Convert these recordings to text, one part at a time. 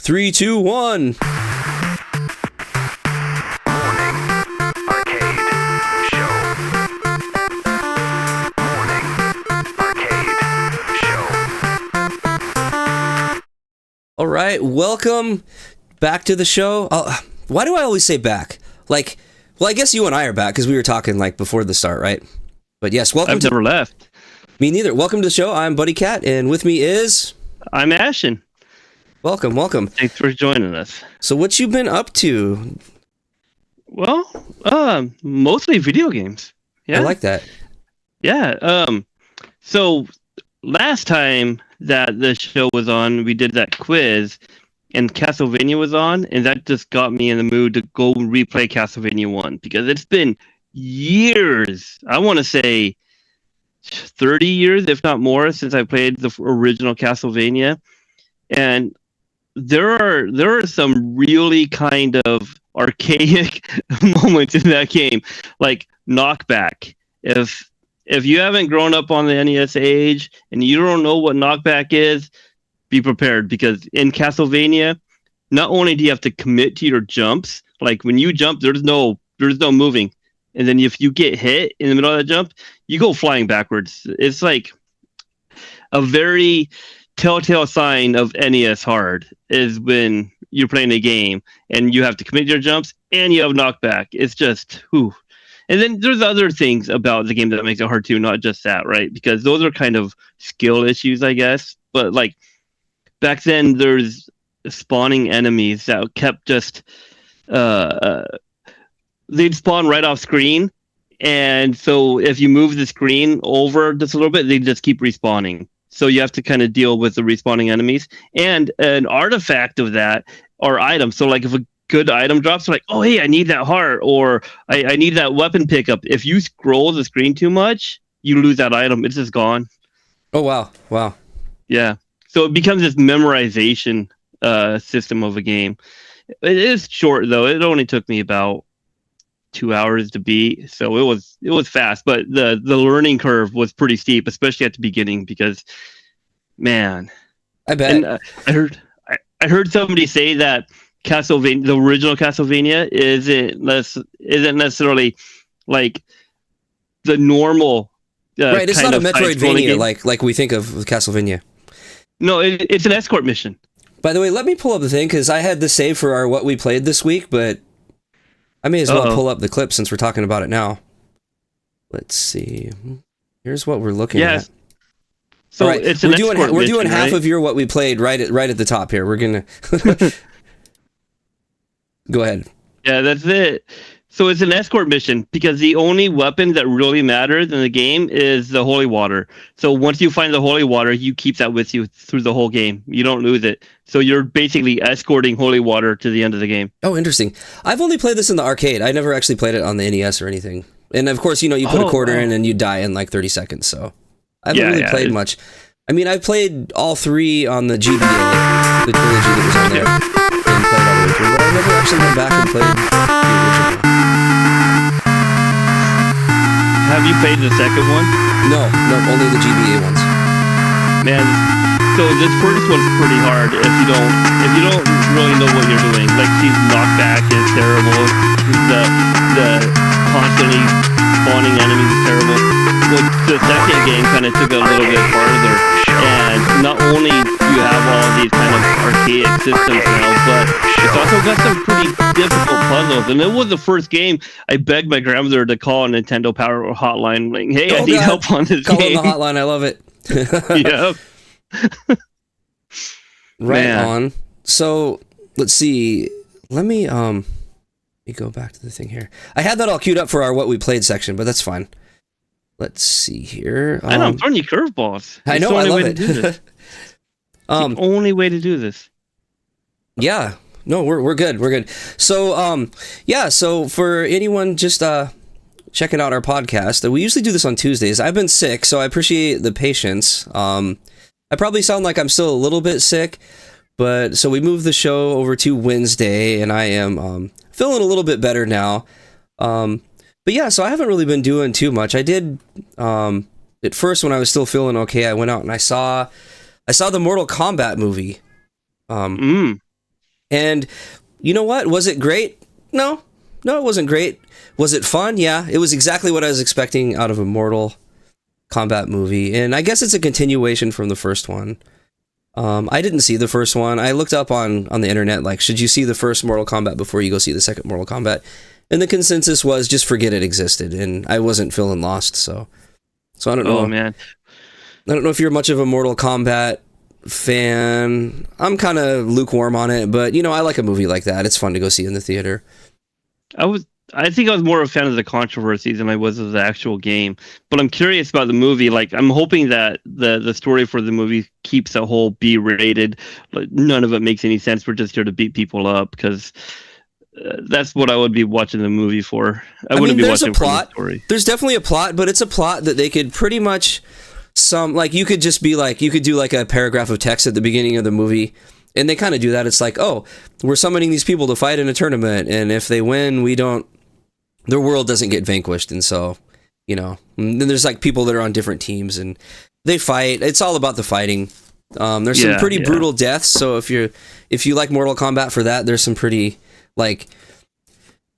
Three, two, one. All right, welcome back to the show. Why do I always say back? Like, well, I guess you and I are back because we were talking like before the start, right? But yes, welcome. I've never left. Me neither. Welcome to the show. I'm Buddy Cat, and with me is... I'm Ashen. Welcome, welcome. Thanks for joining us. So what you been up to? Well, mostly video games. Yeah. I like that. Yeah. So last time that the show was on, we did that quiz, and Castlevania was on, and that just got me in the mood to go replay Castlevania 1, because it's been years. I want to say 30 years, if not more, since I played the original Castlevania. And there are some really kind of archaic moments in that game, like knockback. If you haven't grown up on the NES age and you don't know what knockback is, be prepared, because in Castlevania, not only do you have to commit to your jumps, like when you jump, there's no moving, and then if you get hit in the middle of the jump, you go flying backwards. It's like a very telltale sign of NES hard is when you're playing a game and you have to commit your jumps and you have knockback. It's just whew. And then there's other things about the game that makes it hard too, not just that, right? Because those are kind of skill issues, I guess. But like back then, there's spawning enemies that kept just they'd spawn right off screen, and so if you move the screen over just a little bit, they just keep respawning. So you have to kind of deal with the respawning enemies. And an artifact of that are items. So like if a good item drops, like, oh, hey, I need that heart, or I need that weapon pickup. If you scroll the screen too much, you lose that item. It's just gone. Oh, wow. Wow. Yeah. So it becomes this memorization system of a game. It is short, though. It only took me about 2 hours to beat, so it was fast, but the learning curve was pretty steep, especially at the beginning, because man, I bet. And I heard somebody say that Castlevania, the original Castlevania, isn't necessarily like the normal right, it's kind not a of Metroidvania like we think of Castlevania. No, it's an escort mission. By the way, let me pull up the thing, because I had the save for our what we played this week, but I may as well pull up the clip since we're talking about it now. Let's see. Here's what we're looking at. So right. it's we're doing half right? of your what we played right at the top here. We're gonna go ahead. Yeah, that's it. So it's an escort mission, because the only weapon that really matters in the game is the holy water. So once you find the holy water, you keep that with you through the whole game. You don't lose it. So you're basically escorting holy water to the end of the game. Oh, interesting. I've only played this in the arcade. I never actually played it on the NES or anything. And of course, you put a quarter in and you die in like 30 seconds. So I haven't really played much. I mean, I've played all three on the GBA, the trilogy that was on there, and played all the way through, but I never actually went back and played the original. Have you played the second one? No, only the GBA ones. Man, so this first one's pretty hard if you don't really know what you're doing. Like, these knockback is terrible. The constantly spawning enemies is terrible. Well, the second game kind of took it a little bit farther, and not only do you have all these kind of archaic systems now, but it's also got some pretty difficult puzzles. And it was the first game I begged my grandmother to call a Nintendo Power Hotline, like, hey, I need help on this game. Call on the hotline, I love it. Yeah. Right on. So, let's see. Let me go back to the thing here. I had that all queued up for our what we played section, but that's fine. Let's see here. I know, I'm throwing you curveballs. I know, I love it. It's the only way to do this. Yeah. No, we're good. We're good. So, so for anyone just checking out our podcast, we usually do this on Tuesdays. I've been sick, so I appreciate the patience. I probably sound like I'm still a little bit sick, but so we moved the show over to Wednesday, and I am feeling a little bit better now. But yeah, so I haven't really been doing too much. I did, at first when I was still feeling okay, I went out and I saw the Mortal Kombat movie. And you know what? Was it great? No, it wasn't great. Was it fun? Yeah, it was exactly what I was expecting out of a Mortal Kombat movie, and I guess it's a continuation from the first one. I didn't see the first one. I looked up on the internet, like, should you see the first Mortal Kombat before you go see the second Mortal Kombat? And the consensus was just forget it existed, and I wasn't feeling lost, so I don't know. Oh, man. I don't know if you're much of a Mortal Kombat fan. I'm kind of lukewarm on it, but, I like a movie like that. It's fun to go see in the theater. I think I was more a fan of the controversy than I was of the actual game. But I'm curious about the movie. Like, I'm hoping that the story for the movie keeps a whole B-rated. Like, none of it makes any sense. We're just here to beat people up, because that's what I would be watching the movie for. I wouldn't be watching for the story. There's definitely a plot, but it's a plot that they could pretty much you could just be like, you could do like a paragraph of text at the beginning of the movie. And they kind of do that. It's like, oh, we're summoning these people to fight in a tournament, and if they win, their world doesn't get vanquished. And so, then there's like people that are on different teams and they fight. It's all about the fighting. There's some pretty brutal deaths. So if you like Mortal Kombat for that, there's some pretty, like,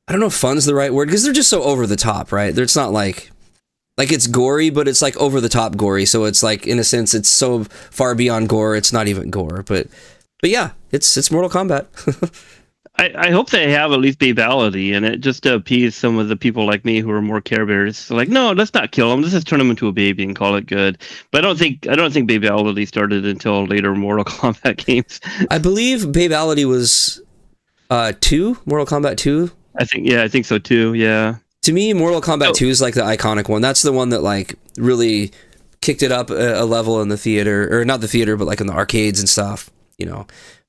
I don't know if fun's the right word, because they're just so over the top, right? It's not like it's gory, but it's like over the top gory. So it's like, in a sense, it's so far beyond gore, it's not even gore. But yeah, it's Mortal Kombat. I hope they have at least babality in it, just to appease some of the people like me who are more Care Bears. So like, no, let's not kill him. Let's just turn him into a baby and call it good. But I don't think babality started until later Mortal Kombat games. I believe babality was 2, Mortal Kombat 2. I think so too. Yeah. To me, Mortal Kombat 2 is like the iconic one. That's the one that like really kicked it up a level in the theater, or not the theater, but like in the arcades and stuff.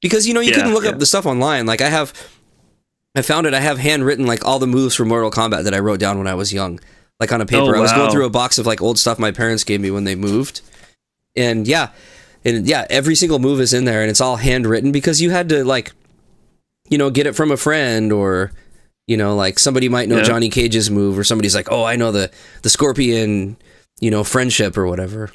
Because you couldn't look up the stuff online. Like I found it. I have handwritten like all the moves for Mortal Kombat that I wrote down when I was young, like on a paper. Oh, wow. I was going through a box of like old stuff my parents gave me when they moved, and every single move is in there, and it's all handwritten because you had to like, get it from a friend, or like somebody might know Johnny Cage's move, or somebody's like, oh, I know the Scorpion, friendship or whatever.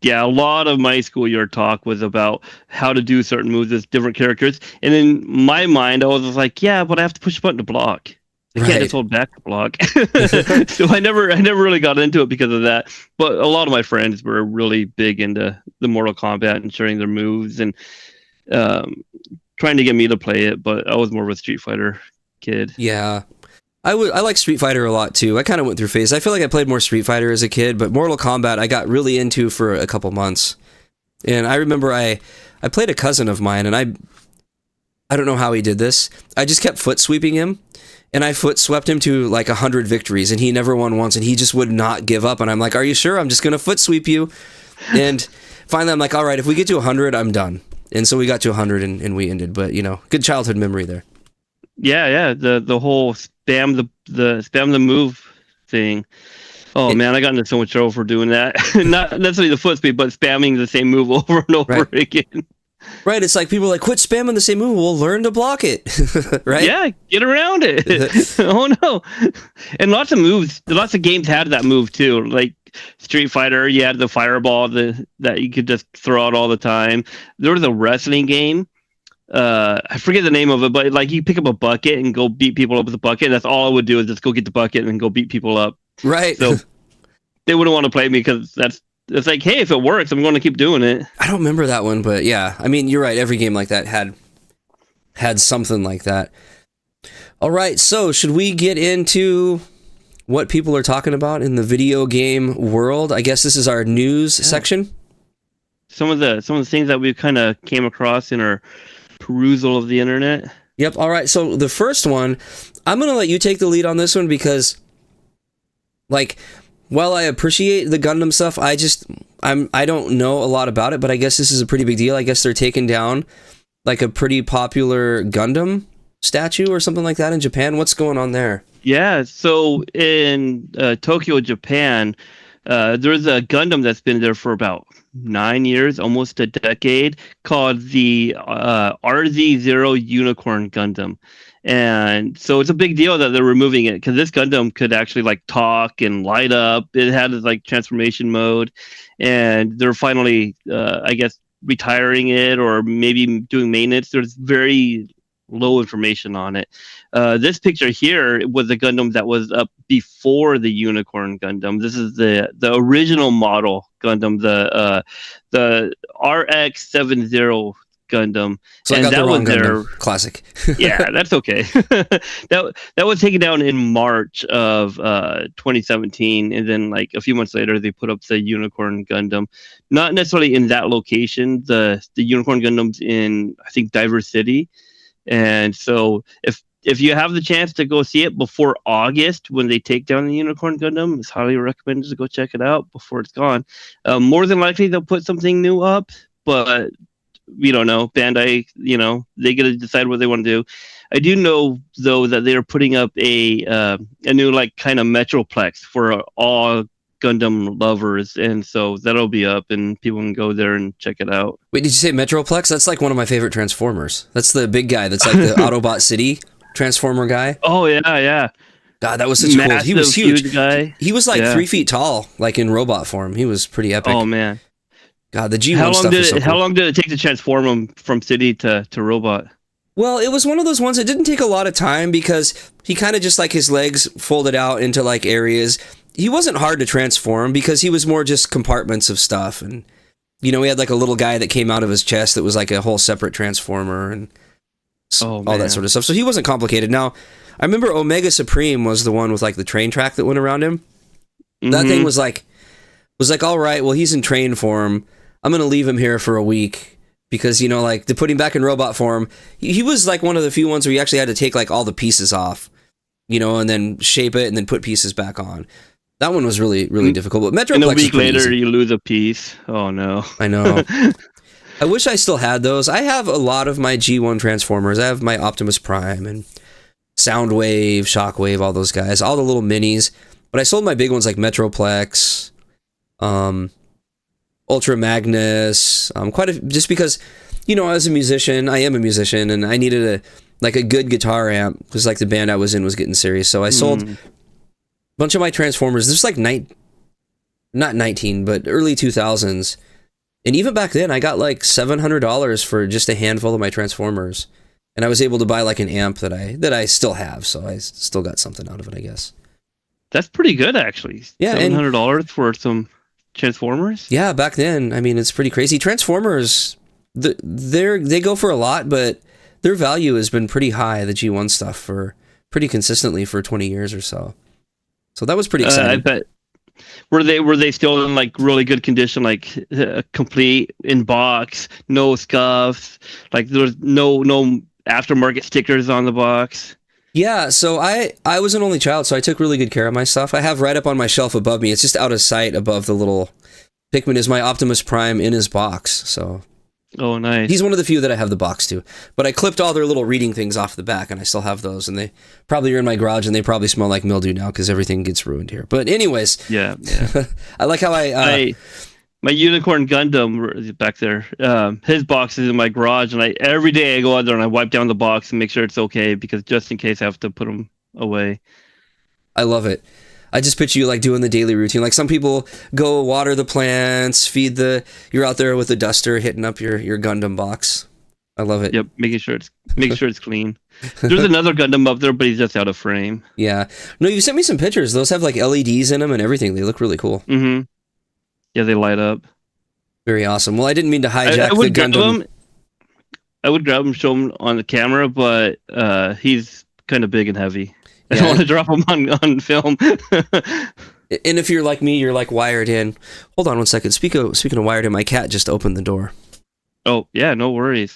Yeah, a lot of my school year talk was about how to do certain moves with different characters. And in my mind, I was just like, yeah, but I have to push a button to block. I can't just hold back to block. So I never really got into it because of that. But a lot of my friends were really big into the Mortal Kombat and sharing their moves and trying to get me to play it. But I was more of a Street Fighter kid. Yeah. I like Street Fighter a lot too. I kind of went through phases. I feel like I played more Street Fighter as a kid, but Mortal Kombat I got really into for a couple months. And I remember I played a cousin of mine, and I don't know how he did this. I just kept foot sweeping him, and I foot swept him to like 100 victories, and he never won once, and he just would not give up. And I'm like, are you sure? I'm just going to foot sweep you. And finally I'm like, all right, if we get to 100, I'm done. And so we got to 100 and we ended. But, good childhood memory there. Yeah, the whole spam the move thing. Oh man, I got into so much trouble for doing that. Not necessarily the foot speed, but spamming the same move over and over again. Right, it's like people are like, quit spamming the same move. We'll learn to block it. Right? Yeah, get around it. Oh no. And lots of games had that move too. Like Street Fighter, you had the fireball that you could just throw out all the time. There was a wrestling game. I forget the name of it, but like you pick up a bucket and go beat people up with a bucket. That's all I would do, is just go get the bucket and then go beat people up. Right. So they wouldn't want to play me because it's like, hey, if it works, I'm going to keep doing it. I don't remember that one, but yeah, I mean, you're right. Every game like that had something like that. All right, so should we get into what people are talking about in the video game world? I guess this is our news section. Some of the things that we kind of came across in our perusal of the internet. Yep. All right. So the first one, I'm going to let you take the lead on this one because, like, while I appreciate the Gundam stuff, I don't know a lot about it, but I guess this is a pretty big deal. I guess they're taking down like a pretty popular Gundam statue or something like that in Japan. What's going on there? Yeah. So in Tokyo, Japan, there's a Gundam that's been there for about 9 years, almost a decade, called the RZ0 Unicorn Gundam. And so it's a big deal that they're removing it, because this Gundam could actually like talk and light up. It had like transformation mode, and they're finally, I guess, retiring it or maybe doing maintenance. There's very low information on it. This picture here was a Gundam that was up before the Unicorn Gundam. This is the original model Gundam, the RX-70 Gundam. So and I got that the wrong was Gundam. Classic. Yeah, that's okay. that was taken down in March of 2017, and then like a few months later, they put up the Unicorn Gundam. Not necessarily in that location. The Unicorn Gundam's in, I think, Diver City, and so if you have the chance to go see it before August when they take down the Unicorn Gundam, it's highly recommended to go check it out before it's gone. More than likely, they'll put something new up, but we don't know. Bandai, they get to decide what they want to do. I do know though that they're putting up a new like kind of Metroplex for all Gundam lovers, and so that'll be up, and people can go there and check it out. Wait, did you say Metroplex? That's like one of my favorite Transformers. That's the big guy. That's like the Autobot City Transformer guy. Oh yeah. God, that was such cool. He was huge guy. He was like 3 feet tall, like in robot form. He was pretty epic. Oh man. God, the G1 stuff is so cool. How long did it take to transform him from city to robot? Well, it was one of those ones that didn't take a lot of time because he kind of just like his legs folded out into like areas. He wasn't hard to transform because he was more just compartments of stuff. And, he had like a little guy that came out of his chest that was like a whole separate transformer and all that sort of stuff. So he wasn't complicated. Now, I remember Omega Supreme was the one with like the train track that went around him. Mm-hmm. That thing was like, all right, well, he's in train form. I'm going to leave him here for a week because, like to put him back in robot form, he was like one of the few ones where you actually had to take like all the pieces off, and then shape it and then put pieces back on. That one was really, really difficult. But Metroplex, and a week later, you lose a piece. Oh, no. I know. I wish I still had those. I have a lot of my G1 Transformers. I have my Optimus Prime and Soundwave, Shockwave, all those guys, all the little minis. But I sold my big ones like Metroplex, Ultra Magnus, just because, as a musician, I am a musician, and I needed a good guitar amp because like the band I was in was getting serious. So I sold a bunch of my Transformers. This was like not 19, but early 2000s. And even back then, I got like $700 for just a handful of my Transformers, and I was able to buy like an amp that I still have. So I still got something out of it, I guess. That's pretty good, actually. Yeah, $700 for some Transformers? Yeah, back then, I mean, it's pretty crazy. Transformers, they go for a lot, but their value has been pretty high, the G1 stuff, for pretty consistently for 20 years or so. So that was pretty exciting. I bet. Were they still in like really good condition, like complete in box, no scuffs, like there's no aftermarket stickers on the box? Yeah, so I was an only child, so I took really good care of my stuff. I have right up on my shelf above me, it's just out of sight above the little Pikmin, is my Optimus Prime in his box, so... Oh, nice. He's one of the few that I have the box to. But I clipped all their little reading things off the back, and I still have those, and they probably are in my garage, and they probably smell like mildew now, because everything gets ruined here. But anyways... Yeah. I like how my Unicorn Gundam back there, his box is in my garage, and every day I go out there and I wipe down the box and make sure it's okay, because just in case I have to put them away. I love it. I just picture you like doing the daily routine. Like some people go water the plants, you're out there with a duster hitting up your Gundam box. I love it. Yep, make sure it's clean. There's another Gundam up there, but he's just out of frame. Yeah. No, you sent me some pictures. Those have like LEDs in them and everything. They look really cool. Mm-hmm. Yeah, they light up. Very awesome. Well, I didn't mean to hijack the Gundam. I would grab him, show him on the camera, but he's kind of big and heavy. I don't want to drop him on film. And if you're like me, you're like wired in. Hold on one second. Speaking of wired in, my cat just opened the door. Oh, yeah, no worries.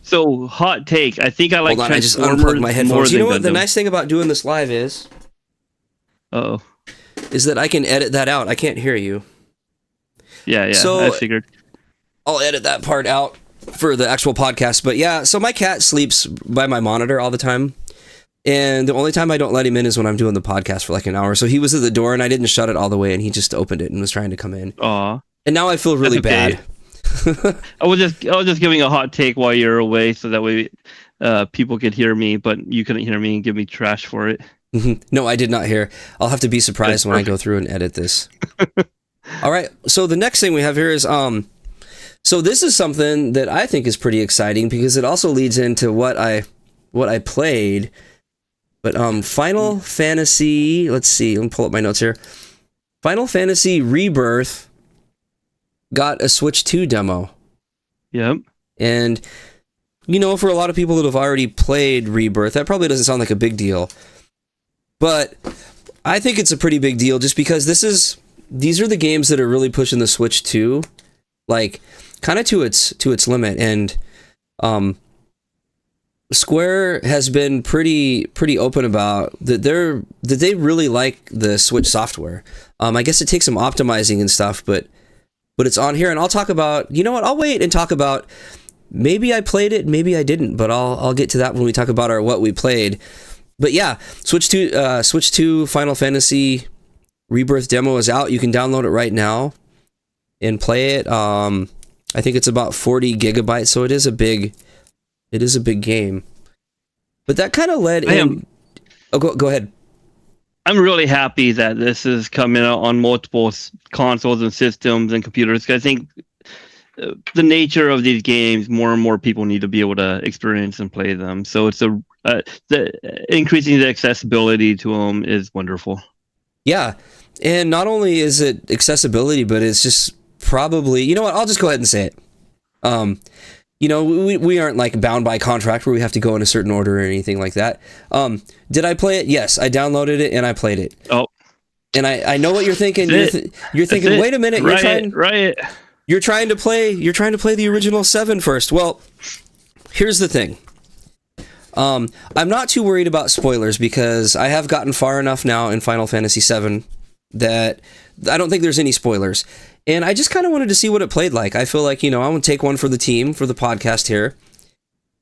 So, hot take. I think I like Hold on, I just unplugged my headphones. You know what the nice thing about doing this live is? Uh-oh. Is that I can edit that out. I can't hear you. Yeah, so, I figured. I'll edit that part out for the actual podcast. But yeah, so my cat sleeps by my monitor all the time. And the only time I don't let him in is when I'm doing the podcast for like an hour. So he was at the door and I didn't shut it all the way and he just opened it and was trying to come in. Aw. And now I feel really bad. I was just giving a hot take while you're away so that way people could hear me, but you couldn't hear me and give me trash for it. No, I did not hear. I'll have to be surprised when I go through and edit this. All right. So the next thing we have here is So this is something that I think is pretty exciting because it also leads into what I played. But Final Fantasy, let's see, let me pull up my notes here. Final Fantasy Rebirth got a Switch 2 demo. Yep. And, you know, for a lot of people that have already played Rebirth, that probably doesn't sound like a big deal. But I think it's a pretty big deal just because these are the games that are really pushing the Switch 2, like, kind of to its limit. And Square has been pretty open about that they really like the Switch software. I guess it takes some optimizing and stuff, but it's on here, and I'll talk about, you know what, I'll wait and talk about, maybe I played it, maybe I didn't, but I'll get to that when we talk about what we played. But yeah, Switch 2 Final Fantasy Rebirth demo is out. You can download it right now and play it. I think it's about 40 gigabytes, so it is a big game. But that kind of led in... Oh, go ahead. I'm really happy that this is coming out on multiple consoles and systems and computers. 'Cause I think the nature of these games, more and more people need to be able to experience and play them. So it's increasing the accessibility to them is wonderful. Yeah, and not only is it accessibility, but it's just probably... You know what? I'll just go ahead and say it. You know, we aren't like bound by contract where we have to go in a certain order or anything like that. Did I play it? Yes, I downloaded it and I played it. Oh, and I know what you're thinking. You're thinking, wait a minute, you're trying to play the original 7 first. Well, here's the thing. I'm not too worried about spoilers because I have gotten far enough now in Final Fantasy VII that I don't think there's any spoilers. And I just kind of wanted to see what it played like. I feel like, you know, I want to take one for the team, for the podcast here.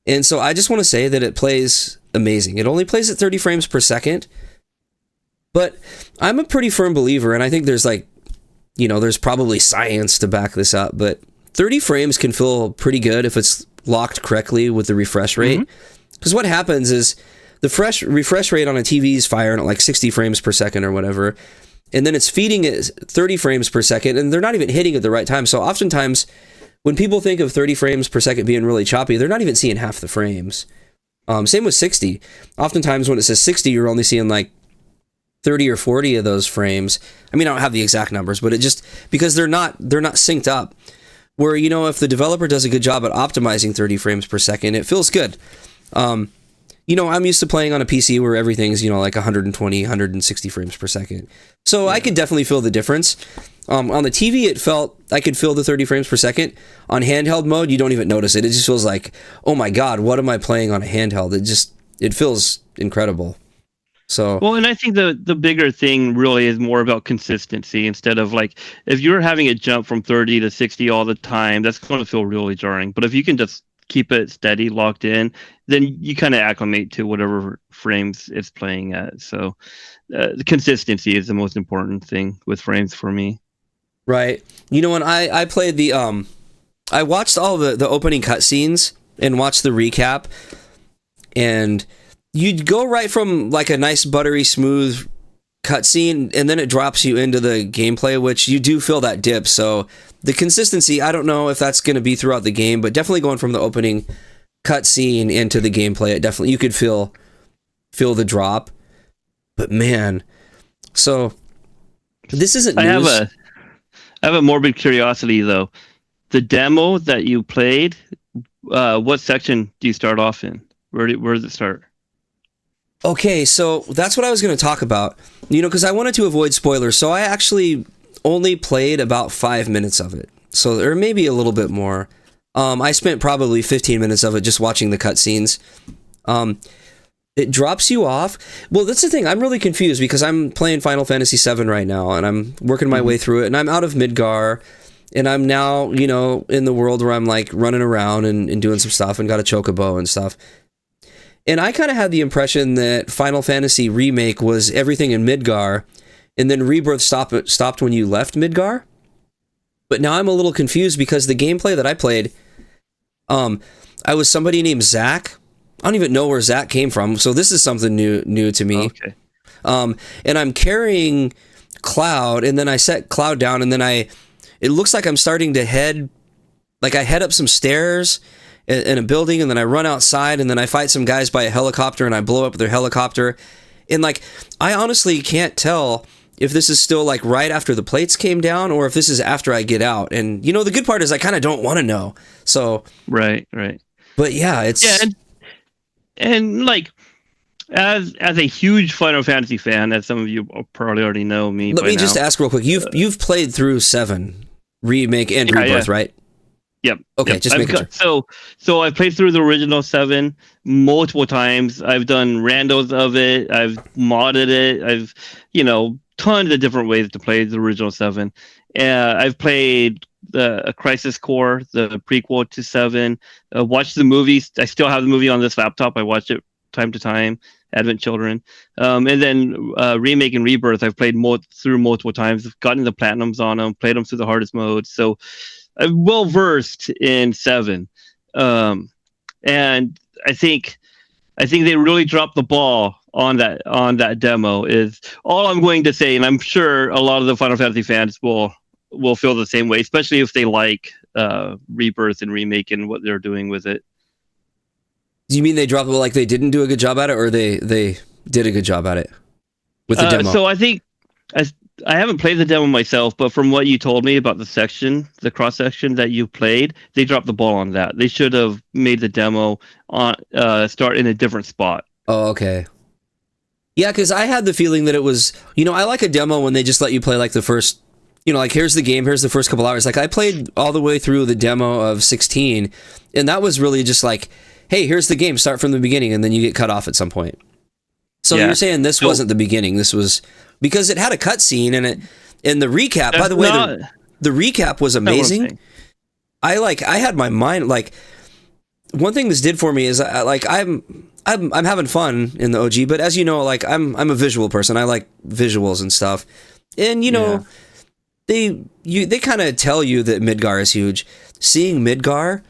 And so I just want to say that it plays amazing. It only plays at 30 frames per second. But I'm a pretty firm believer, and I think there's like, you know, there's probably science to back this up, but 30 frames can feel pretty good if it's locked correctly with the refresh rate. Because what happens is the refresh rate on a TV is firing at like 60 frames per second or whatever. And then it's feeding it 30 frames per second, and they're not even hitting at the right time. So oftentimes, when people think of 30 frames per second being really choppy, they're not even seeing half the frames. Same with 60. Oftentimes, when it says 60, you're only seeing like 30 or 40 of those frames. I mean, I don't have the exact numbers, but it just, because they're not synced up. Where, you know, if the developer does a good job at optimizing 30 frames per second, it feels good. You know, I'm used to playing on a PC where everything's, you know, like 120, 160 frames per second. So I could definitely feel the difference. On the TV, I could feel the 30 frames per second. On handheld mode, you don't even notice it. It just feels like, oh my God, what am I playing on a handheld? It feels incredible. So, well, and I think the bigger thing really is more about consistency instead of like, if you're having a jump from 30 to 60 all the time, that's going to feel really jarring. But if you can just keep it steady, locked in, then you kind of acclimate to whatever frames it's playing at. So the consistency is the most important thing with frames for me. Right. You know, when I played I watched all the opening cutscenes and watched the recap, and you'd go right from like a nice buttery smooth cutscene, and then it drops you into the gameplay, which you do feel that dip. So the consistency, I don't know if that's going to be throughout the game, but definitely going from the opening cutscene into the gameplay, it definitely, you could feel the drop. But man, so this isn't news. I have a morbid curiosity though. The demo that you played, what section do you start off in? Where does it start? Okay, so that's what I was going to talk about. You know, because I wanted to avoid spoilers, so I actually only played about 5 minutes of it. So, or maybe a little bit more. I spent probably 15 minutes of it just watching the cutscenes. It drops you off. Well, that's the thing. I'm really confused because I'm playing Final Fantasy VII right now, and I'm working my way through it, and I'm out of Midgar, and I'm now, you know, in the world where I'm like running around and doing some stuff and got a chocobo and stuff. And I kind of had the impression that Final Fantasy Remake was everything in Midgar, and then Rebirth stopped when you left Midgar. But now I'm a little confused because the gameplay that I played, I was somebody named Zach. I don't even know where Zach came from, so this is something new to me. Okay. And I'm carrying Cloud, and then I set Cloud down, and then it looks like I'm starting to head like I head up some stairs in a building, and then I run outside, and then I fight some guys by a helicopter, and I blow up their helicopter. And like, I honestly can't tell if this is still like right after the plates came down, or if this is after I get out. And you know, the good part is I kind of don't want to know. So right. But yeah, it's and like, as a huge Final Fantasy fan, as some of you probably already know me. Let me just ask real quick. You've played through 7 remake and rebirth, right? Yep. Okay, yep. just making sure. So I've played through the original 7 multiple times. I've done randos of it. I've modded it. I've, tons of different ways to play the original 7. I've played the Crisis Core, the prequel to 7. Watched the movies. I still have the movie on this laptop. I watch it time to time. Advent Children, and then remake and rebirth. I've played through multiple times. I've gotten the platinums on them. Played them through the hardest mode. So I'm well versed in 7, and I think they really dropped the ball on that demo. Is all I'm going to say, and I'm sure a lot of the Final Fantasy fans will feel the same way, especially if they like rebirth and remake and what they're doing with it. Do you mean they dropped it like they didn't do a good job at it, or they did a good job at it with the demo? So I think I haven't played the demo myself, but from what you told me about the cross section that you played, they dropped the ball on that. They should have made the demo start in a different spot. Oh, okay. Yeah, because I had the feeling that it was, I like a demo when they just let you play like the first, like here's the game, here's the first couple hours. Like I played all the way through the demo of 16, and that was really just like, hey, here's the game, start from the beginning, and then you get cut off at some point. So you're saying this wasn't the beginning. This was because it had a cutscene and the recap. By the way, the recap was amazing. I had my mind like one thing this did for me is I'm having fun in the OG, but as you know, like I'm a visual person. I like visuals and stuff, and they kind of tell you that Midgar is huge. Seeing Midgar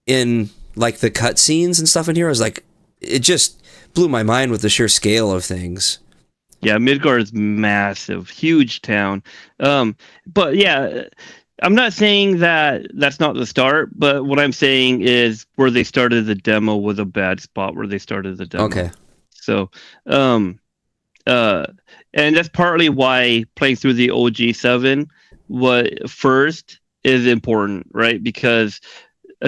in like the cutscenes and stuff in here, I was like, it just blew my mind with the sheer scale of things. Yeah, Midgar is massive, huge town. But yeah, I'm not saying that that's not the start, but what I'm saying is where they started the demo was a bad spot where they started the demo. Okay. So, and that's partly why playing through the OG 7 first is important, right? Because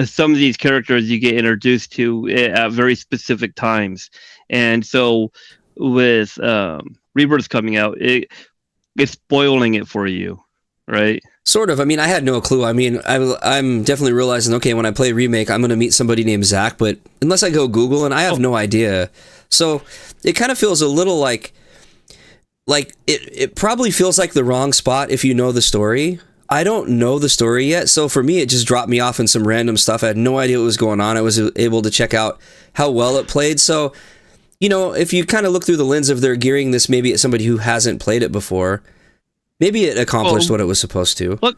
some of these characters you get introduced to at very specific times, and so with Rebirth coming out, it's spoiling it for you, right? Sort of. I mean, I had no clue. I mean, I'm definitely realizing, okay, when I play Remake, I'm going to meet somebody named Zach, but unless I go Google, and I have no idea. So it kind of feels a little like it probably feels like the wrong spot if you know the story. I don't know the story yet, so for me, it just dropped me off in some random stuff. I had no idea what was going on. I was able to check out how well it played. So, if you kind of look through the lens of they're gearing this maybe at somebody who hasn't played it before, maybe it accomplished what it was supposed to. Look,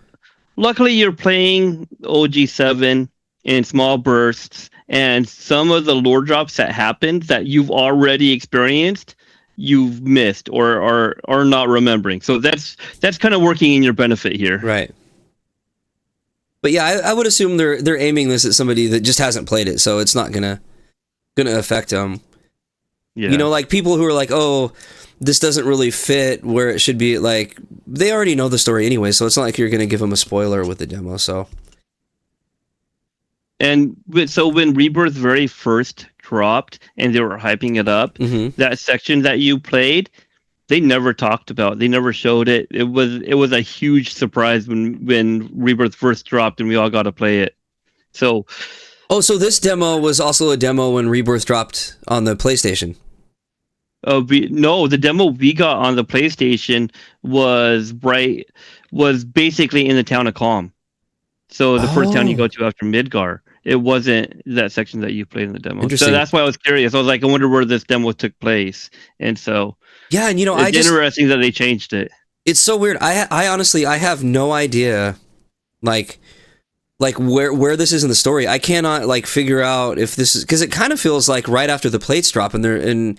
luckily, you're playing OG 7 in small bursts, and some of the lore drops that happened that you've already experienced, you've missed or are not remembering. So that's kind of working in your benefit here. Right. But yeah, I would assume they're aiming this at somebody that just hasn't played it, so it's not gonna affect them. Yeah. Like people who are like, oh, this doesn't really fit where it should be. Like they already know the story anyway, so it's not like you're gonna give them a spoiler with the demo. So. And so when Rebirth very first dropped and they were hyping it up, that section that you played, they never talked about. They never showed it. It was a huge surprise when Rebirth first dropped and we all got to play it. So, so this demo was also a demo when Rebirth dropped on the PlayStation. No, the demo we got on the PlayStation was basically in the town of Calm. So the first town you go to after Midgar. It wasn't that section that you played in the demo. So that's why I was curious. I was like, I wonder where this demo took place. And so yeah, and it's interesting that they changed it. It's so weird. I honestly I have no idea like where this is in the story. I cannot figure out if this is because it kind of feels like right after the plates drop and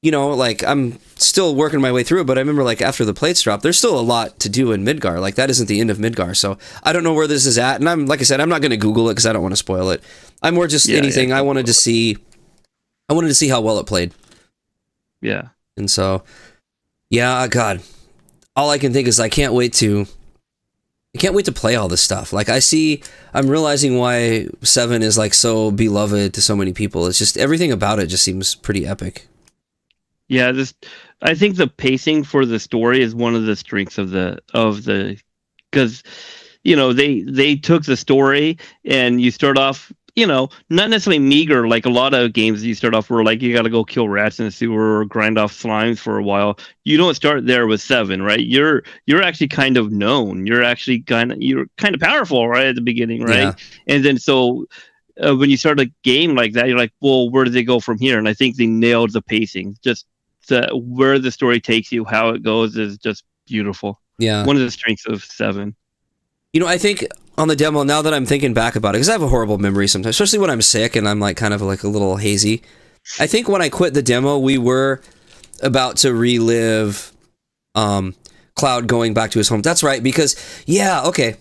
you know, like I'm still working my way through it, but I remember like after the plates drop, there's still a lot to do in Midgar. Like that isn't the end of Midgar, so I don't know where this is at. And I'm like I said, I'm not going to Google it because I don't want to spoil it. I'm more just anything. I wanted to see how well it played. Yeah. And so, yeah, God, all I can think is I can't wait to play all this stuff. Like I'm realizing why 7 is like so beloved to so many people. It's just everything about it just seems pretty epic. Yeah, I think the pacing for the story is one of the strengths of the because you know they took the story and you start off, you know, not necessarily meager like a lot of games you start off where like you got to go kill rats in the sewer or grind off slimes for a while. You don't start there with 7, right? You're actually kind of known. You're kind of powerful right at the beginning, right? Yeah. And then so when you start a game like that, you're like, well, where do they go from here? And I think they nailed the pacing. Just where the story takes you, how it goes is just beautiful. Yeah, one of the strengths of 7. You know, I think on the demo, now that I'm thinking back about it, because I have a horrible memory sometimes, especially when I'm sick and I'm like kind of like a little hazy. I think when I quit the demo, we were about to relive Cloud going back to his home. That's right, because okay.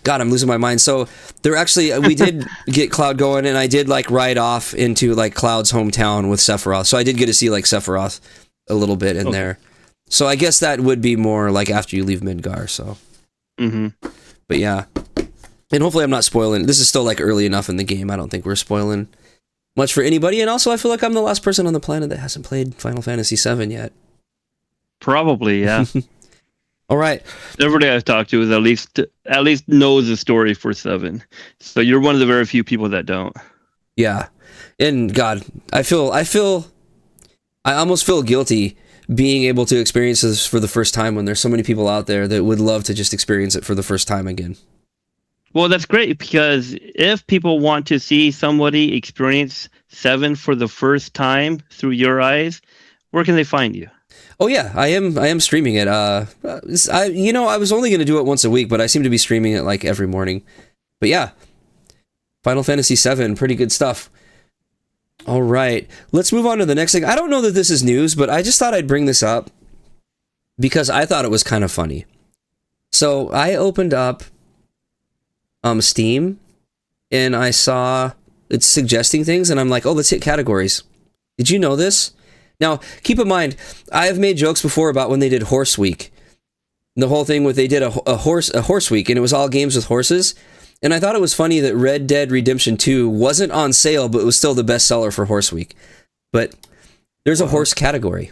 God, I'm losing my mind. So there actually, we did get Cloud going, and I did like ride off into like Cloud's hometown with Sephiroth. So I did get to see like Sephiroth a little bit in there. So I guess that would be more like after you leave Midgar. So, but yeah, and hopefully I'm not spoiling. This is still like early enough in the game. I don't think we're spoiling much for anybody. And also, I feel like I'm the last person on the planet that hasn't played Final Fantasy VII yet. Probably, yeah. All right. Everybody I've talked to is at least knows the story for 7. So you're one of the very few people that don't. Yeah. And God, I almost feel guilty being able to experience this for the first time when there's so many people out there that would love to just experience it for the first time again. Well, that's great, because if people want to see somebody experience 7 for the first time through your eyes, where can they find you? Oh yeah, I am streaming it. I was only going to do it once a week, but I seem to be streaming it like every morning. But yeah, Final Fantasy VII, pretty good stuff. All right, let's move on to the next thing. I don't know that this is news, but I just thought I'd bring this up because I thought it was kind of funny. So I opened up Steam, and I saw it's suggesting things, and I'm like, oh, let's hit categories. Did you know this? Now, keep in mind, I have made jokes before about when they did Horse Week. The whole thing with they did a horse week, and it was all games with horses. And I thought it was funny that Red Dead Redemption 2 wasn't on sale, but was still the bestseller for Horse Week. But there's a horse category.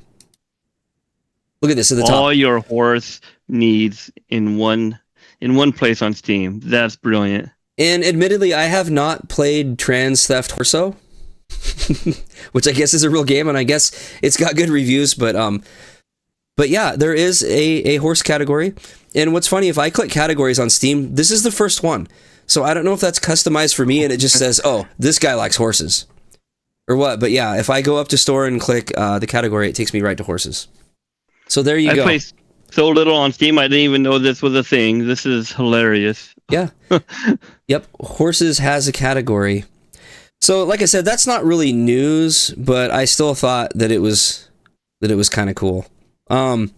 Look at this at the top. All your horse needs in one place on Steam. That's brilliant. And admittedly, I have not played Trans Theft Horso. Which I guess is a real game, and I guess it's got good reviews, but yeah, there is a horse category. And what's funny, if I click categories on Steam, this is the first one. So I don't know if that's customized for me and it just says, oh, this guy likes horses or what. But yeah, if I go up to store and click the category, it takes me right to horses. So there you go. I play so little on Steam, I didn't even know this was a thing. This is hilarious. Yeah. Yep. Horses has a category. So, like I said, that's not really news, but I still thought that it was kind of cool. I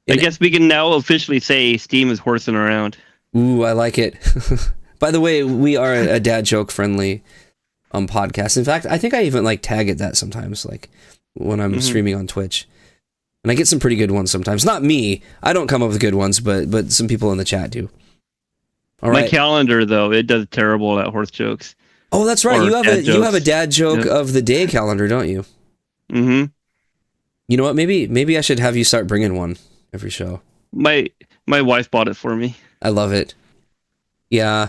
guess we can now officially say Steam is horsing around. Ooh, I like it. By the way, we are a dad joke friendly podcast. In fact, I think I even like tag it that sometimes, like when I'm streaming on Twitch, and I get some pretty good ones sometimes. Not me, I don't come up with good ones, but some people in the chat do. All right. My calendar, though, it does terrible at horse jokes. Oh, that's right. You have a dad joke of the day calendar, don't you? Mm-hmm. You know what? Maybe I should have you start bringing one every show. My wife bought it for me. I love it. Yeah.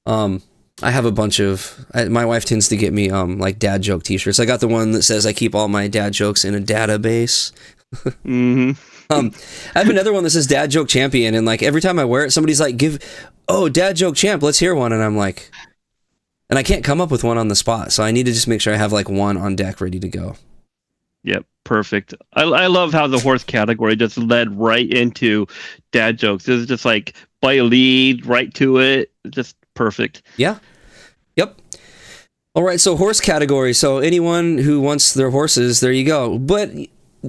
I have a bunch of... my wife tends to get me like dad joke t-shirts. I got the one that says I keep all my dad jokes in a database. Mm-hmm. I have another one that says dad joke champion, and like every time I wear it, somebody's like, dad joke champ, let's hear one. And I'm like... And I can't come up with one on the spot, so I need to just make sure I have like one on deck ready to go. Yep, perfect. I love how the horse category just led right into dad jokes. It was just like by a lead right to it, just perfect. Yeah. Yep. All right, so horse category. So anyone who wants their horses, there you go. But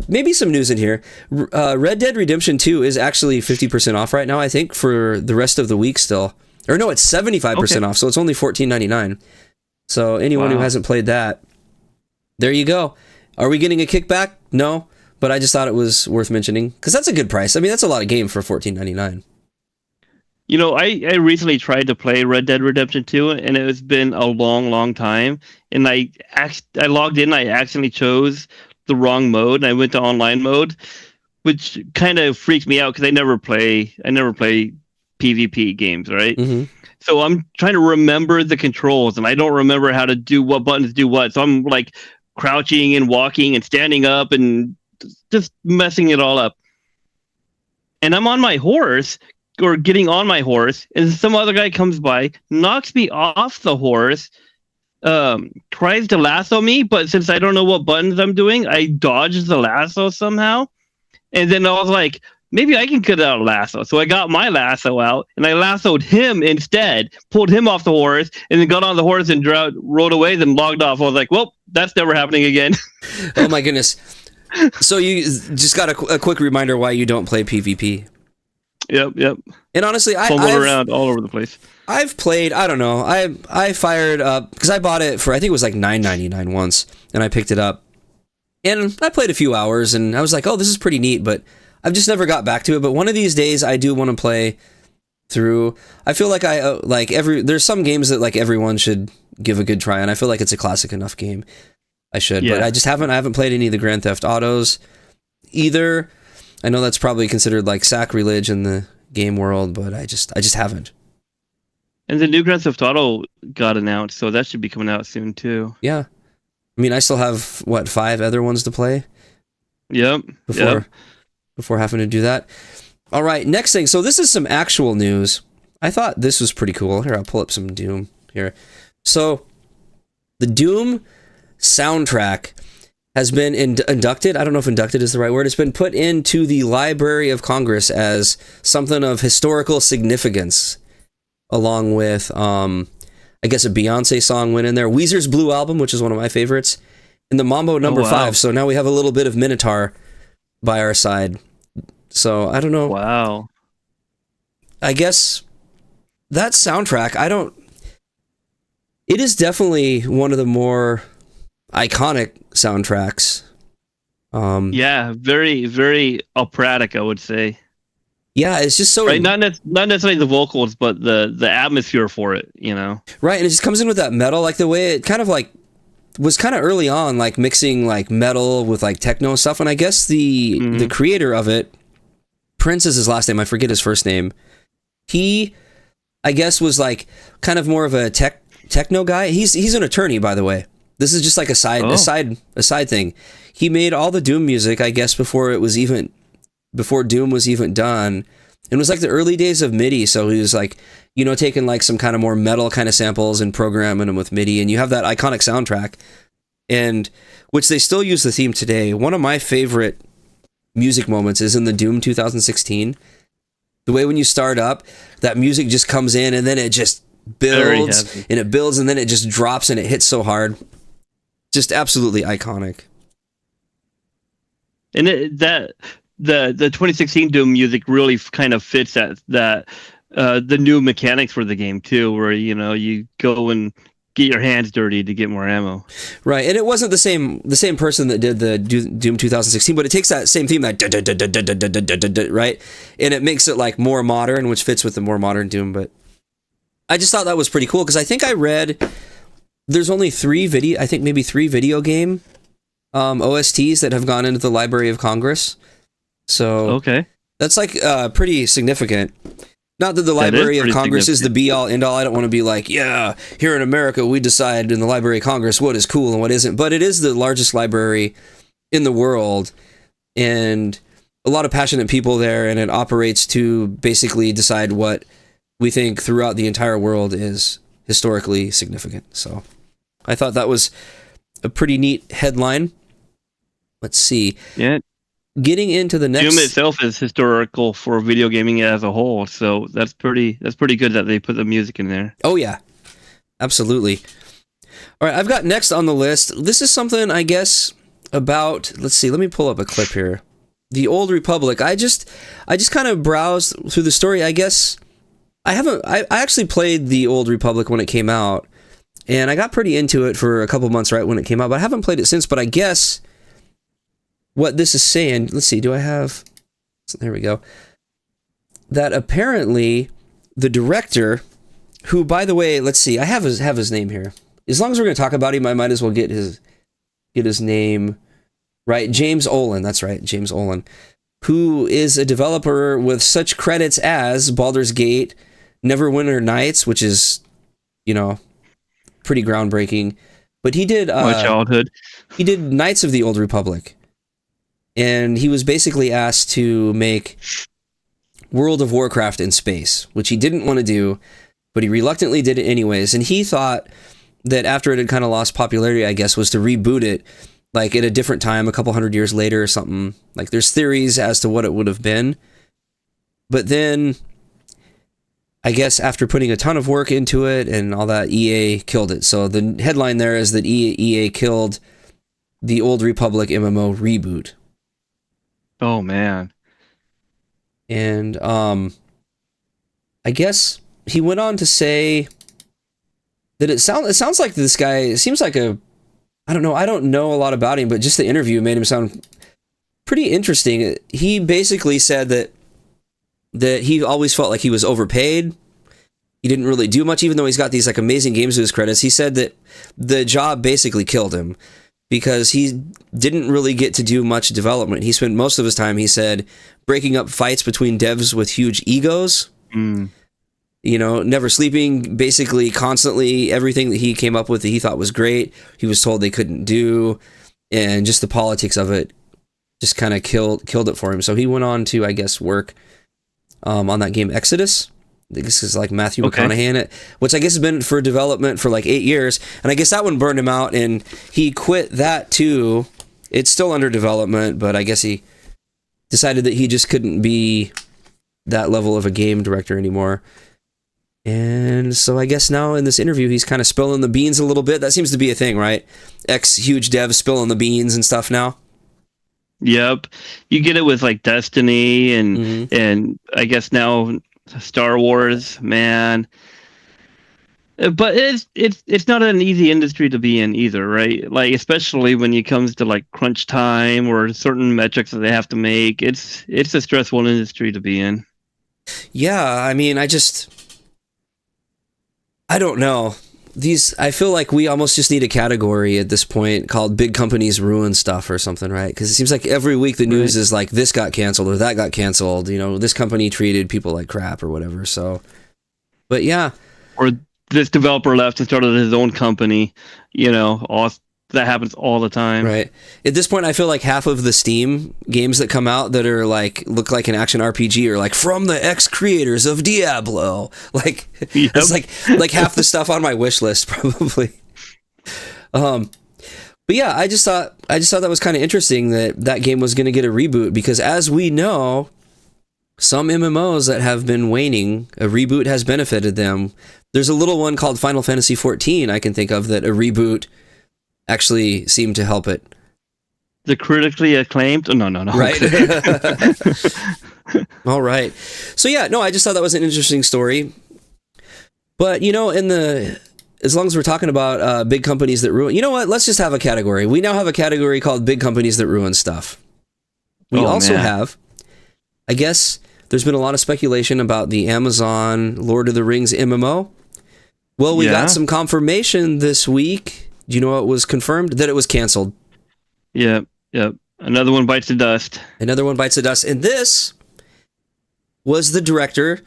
maybe some news in here. Red Dead Redemption 2 is actually 50% off right now, I think, for the rest of the week still. Or no, it's 75% off, so it's only $14.99. So anyone who hasn't played that, there you go. Are we getting a kickback? No, but I just thought it was worth mentioning, because that's a good price. I mean, that's a lot of game for $14.99. You know, I recently tried to play Red Dead Redemption 2, and it has been a long, long time. And I logged in, I accidentally chose the wrong mode, and I went to online mode, which kind of freaked me out because I never play PvP games, right? Mm-hmm. So I'm trying to remember the controls, and I don't remember how to do what buttons do what. So I'm like crouching and walking and standing up and just messing it all up. And I'm on my horse, or getting on my horse, and some other guy comes by, knocks me off the horse, tries to lasso me, but since I don't know what buttons I'm doing, I dodged the lasso somehow. And then I was like, maybe I can get out a lasso. So I got my lasso out, and I lassoed him instead, pulled him off the horse, and then got on the horse and rode away, then logged off. I was like, well, that's never happening again. Oh my goodness. So you just got a quick reminder why you don't play PvP. Yep. And honestly, I've around all over the place. I've played, I don't know, I fired up, because I bought it for, I think it was like $9.99 once, and I picked it up. And I played a few hours, and I was like, oh, this is pretty neat, but I've just never got back to it. But one of these days, I do want to play through. I feel like there's some games that like everyone should give a good try, and I feel like it's a classic enough game. I should, but I haven't played any of the Grand Theft Autos either. I know that's probably considered like sacrilege in the game world, but I just haven't. And the new Grand Theft Auto got announced, so that should be coming out soon too. Yeah. I mean, I still have, 5 other ones to play? Yep. Before having to do that. All right, next thing. So this is some actual news. I thought this was pretty cool. Here, I'll pull up some Doom here. So the Doom soundtrack has been inducted. I don't know if inducted is the right word. It's been put into the Library of Congress as something of historical significance, along with, I guess a Beyonce song went in there. Weezer's Blue Album, which is one of my favorites, and the Mambo number 5. So now we have a little bit of Minotaur by our side. So I don't know. Wow. I guess that soundtrack, it is definitely one of the more iconic soundtracks. Yeah, very, very operatic, I would say. Yeah, it's just so right. Not necessarily the vocals, but the atmosphere for it. You know. Right, and it just comes in with that metal, like the way it kind of like was kind of early on, like mixing like metal with like techno and stuff. And I guess the creator of it, Prince is his last name. I forget his first name. He, I guess, was like kind of more of a techno guy. He's an attorney, by the way. This is just like a side thing. He made all the Doom music, I guess, before Doom was even done. It was like the early days of MIDI, so he was like, taking like some kind of more metal kind of samples and programming them with MIDI, and you have that iconic soundtrack, and which they still use the theme today. One of my favorite music moments is in the Doom 2016. The way when you start up, that music just comes in, and then it just builds, and it builds, and then it just drops, and it hits so hard. Just absolutely iconic. And the 2016 Doom music really kind of fits that the new mechanics for the game too, where you go and get your hands dirty to get more ammo. Right, and it wasn't the same person that did the Doom 2016, but it takes that same theme, that right, and it makes it like more modern, which fits with the more modern Doom. But I just thought that was pretty cool, because I think I read there's only 3 video game OSTs that have gone into the Library of Congress. So okay, that's like pretty significant. Not that the Library of Congress is the be all end all. I don't want to be like, yeah, here in America we decide in the Library of Congress what is cool and what isn't. But it is the largest library in the world, and a lot of passionate people there, and it operates to basically decide what we think throughout the entire world is historically significant. So I thought that was a pretty neat headline. Let's see. Yeah. Getting into the next... Doom itself is historical for video gaming as a whole, so that's pretty good that they put the music in there. Oh, yeah. Absolutely. All right, I've got next on the list. This is something, I guess, about, let's see, let me pull up a clip here. The Old Republic. I just kind of browsed through the story. I guess I actually played the Old Republic when it came out, and I got pretty into it for a couple months right when it came out, but I haven't played it since. But I guess what this is saying, let's see, do I have, there we go, that apparently the director, who, by the way, let's see, I have his name here. As long as we're going to talk about him, I might as well get his name right. James Olin, that's right, James Olin, who is a developer with such credits as Baldur's Gate, Neverwinter Nights, which is, you know, pretty groundbreaking. But he did my childhood. He did Knights of the Old Republic, and he was basically asked to make World of Warcraft in space, which he didn't want to do, but he reluctantly did it anyways. And he thought that after it had kind of lost popularity, I guess, was to reboot it, like at a different time, a couple hundred years later or something. Like there's theories as to what it would have been. But then, I guess after putting a ton of work into it and all that, EA killed it. So the headline there is that EA killed the Old Republic MMO reboot. Oh, man. And I guess he went on to say that it sounds like this guy seems like I don't know a lot about him, but just the interview made him sound pretty interesting. He basically said that he always felt like he was overpaid. He didn't really do much, even though he's got these like amazing games to his credits. He said that the job basically killed him because he didn't really get to do much development. He spent most of his time, he said, breaking up fights between devs with huge egos. You know, never sleeping, basically constantly. Everything that he came up with that he thought was great, he was told they couldn't do, and just the politics of it just kind of killed it for him. So he went on to, I guess, work on that game Exodus. This is like Matthew McConaughey in it, which I guess has been for development for like 8 years, and I guess that one burned him out, and he quit that too. It's still under development, but I guess he decided that he just couldn't be that level of a game director anymore. And so I guess now in this interview, he's kind of spilling the beans a little bit. That seems to be a thing, right? Ex-huge devs spilling the beans and stuff now. Yep. You get it with like Destiny and I guess now Star Wars, man. But it's not an easy industry to be in either, right? Like especially when it comes to like crunch time or certain metrics that they have to make. It's a stressful industry to be in. Yeah, I mean, I don't know. I feel like we almost just need a category at this point called Big Companies Ruin Stuff or something, right? Because it seems like every week the news is like this got canceled or that got canceled. You know, this company treated people like crap or whatever. So, but yeah. Or this developer left and started his own company. You know, that happens all the time. Right. At this point, I feel like half of the Steam games that come out that are like look like an action RPG are like from the ex-creators of Diablo. Like it's like half the stuff on my wish list probably. But yeah, I just thought that was kind of interesting that game was going to get a reboot because as we know, some MMOs that have been waning, a reboot has benefited them. There's a little one called Final Fantasy XIV I can think of that a reboot actually seemed to help it. The critically acclaimed? Oh, no. Right. All right. So yeah, no, I just thought that was an interesting story. But you know, as long as we're talking about big companies that ruin, you know what? Let's just have a category. We now have a category called Big Companies That Ruin Stuff. We also have, I guess, there's been a lot of speculation about the Amazon Lord of the Rings MMO. Well, we got some confirmation this week. Do you know what was confirmed? That it was canceled. Yep. Another one bites the dust. And this was the director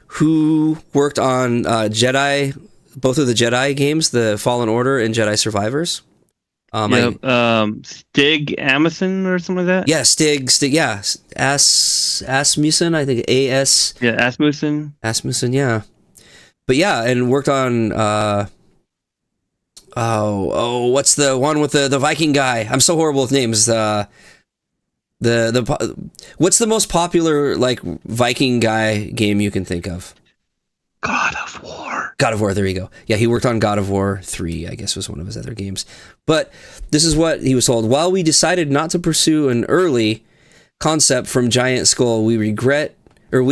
who worked on Jedi, both of the Jedi games, the Fallen Order and Jedi Survivors. Stig Asmussen or something like that? Yeah, Stig, yeah. Asmussen, I think. A-S... Yeah, Asmussen. Asmussen, yeah. But yeah, and worked on... what's the one with the Viking guy? I'm so horrible with names. What's the most popular like Viking guy game you can think of? God of War. God of War, there you go. Yeah, he worked on God of War 3, I guess was one of his other games. But this is what he was told. While we decided not to pursue an early concept from Giant Skull, we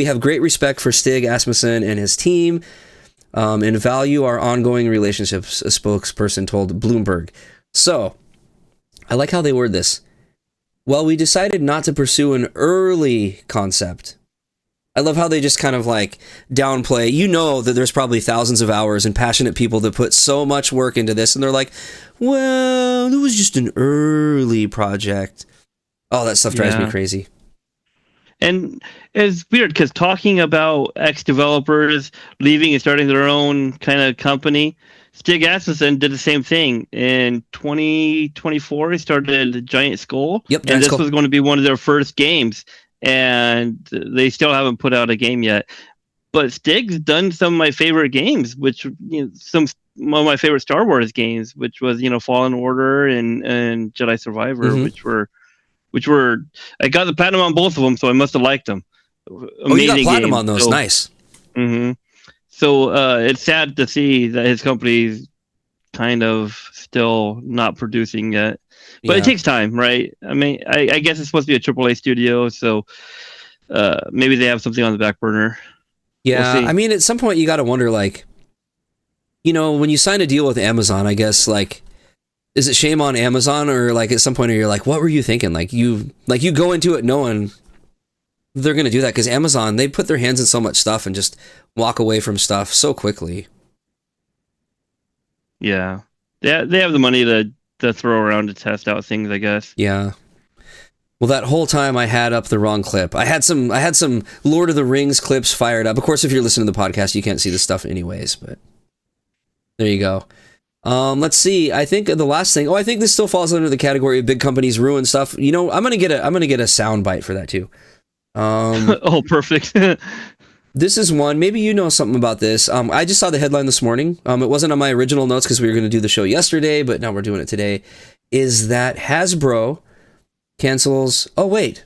have great respect for Stig Asmussen and his team, and value our ongoing relationships, a spokesperson told Bloomberg. So, I like how they word this. While we decided not to pursue an early concept, I love how they just kind of like downplay. You know that there's probably thousands of hours and passionate people that put so much work into this, and they're like, well, it was just an early project. Oh, that stuff drives me crazy. And it's weird because talking about ex-developers leaving and starting their own kind of company, Stig Asmussen did the same thing. In 2024, he started Giant Skull. Yep, and this was going to be one of their first games. And they still haven't put out a game yet. But Stig's done some of my favorite games, which one of my favorite Star Wars games, which was Fallen Order and Jedi Survivor, which were I got the platinum on both of them, so I must have liked them. Amazing you got platinum on those, nice. Mm-hmm. So it's sad to see that his company's kind of still not producing yet. But it takes time, right? I mean, I guess it's supposed to be a AAA studio, so maybe they have something on the back burner. Yeah, I mean, at some point you got to wonder, like, when you sign a deal with Amazon, I guess, like, is it shame on Amazon, or like at some point you're like, what were you thinking? Like you go into it knowing they're going to do that, because Amazon, they put their hands in so much stuff and just walk away from stuff so quickly. Yeah, they have the money to throw around to test out things, I guess. Yeah. Well, that whole time I had up the wrong clip. I had some Lord of the Rings clips fired up. Of course, if you're listening to the podcast, you can't see this stuff anyways, but there you go. Let's see. I think the last thing. Oh, I think this still falls under the category of big companies ruin stuff. I'm gonna get a sound bite for that too. Oh, perfect. This is one. Maybe you know something about this. I just saw the headline this morning. It wasn't on my original notes because we were going to do the show yesterday, but now we're doing it today. Is that Hasbro cancels... Oh, wait.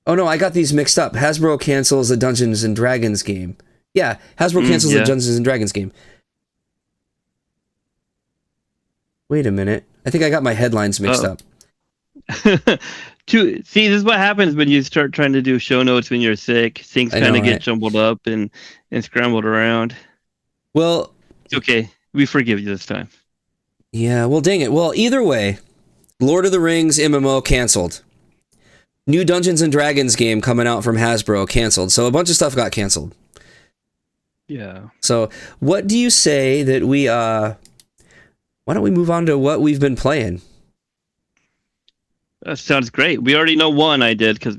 Oh, no, I got these mixed up. Hasbro cancels the Dungeons & Dragons game. Yeah, Hasbro cancels the Dungeons & Dragons game. Wait a minute. I think I got my headlines mixed up. See, this is what happens when you start trying to do show notes when you're sick. Things kind of get jumbled up and scrambled around. Well, it's okay. We forgive you this time. Yeah, well, dang it. Well, either way, Lord of the Rings MMO canceled. New Dungeons & Dragons game coming out from Hasbro canceled. So a bunch of stuff got canceled. Yeah. So what do you say that we... why don't we move on to what we've been playing? That sounds great. We already know one I did because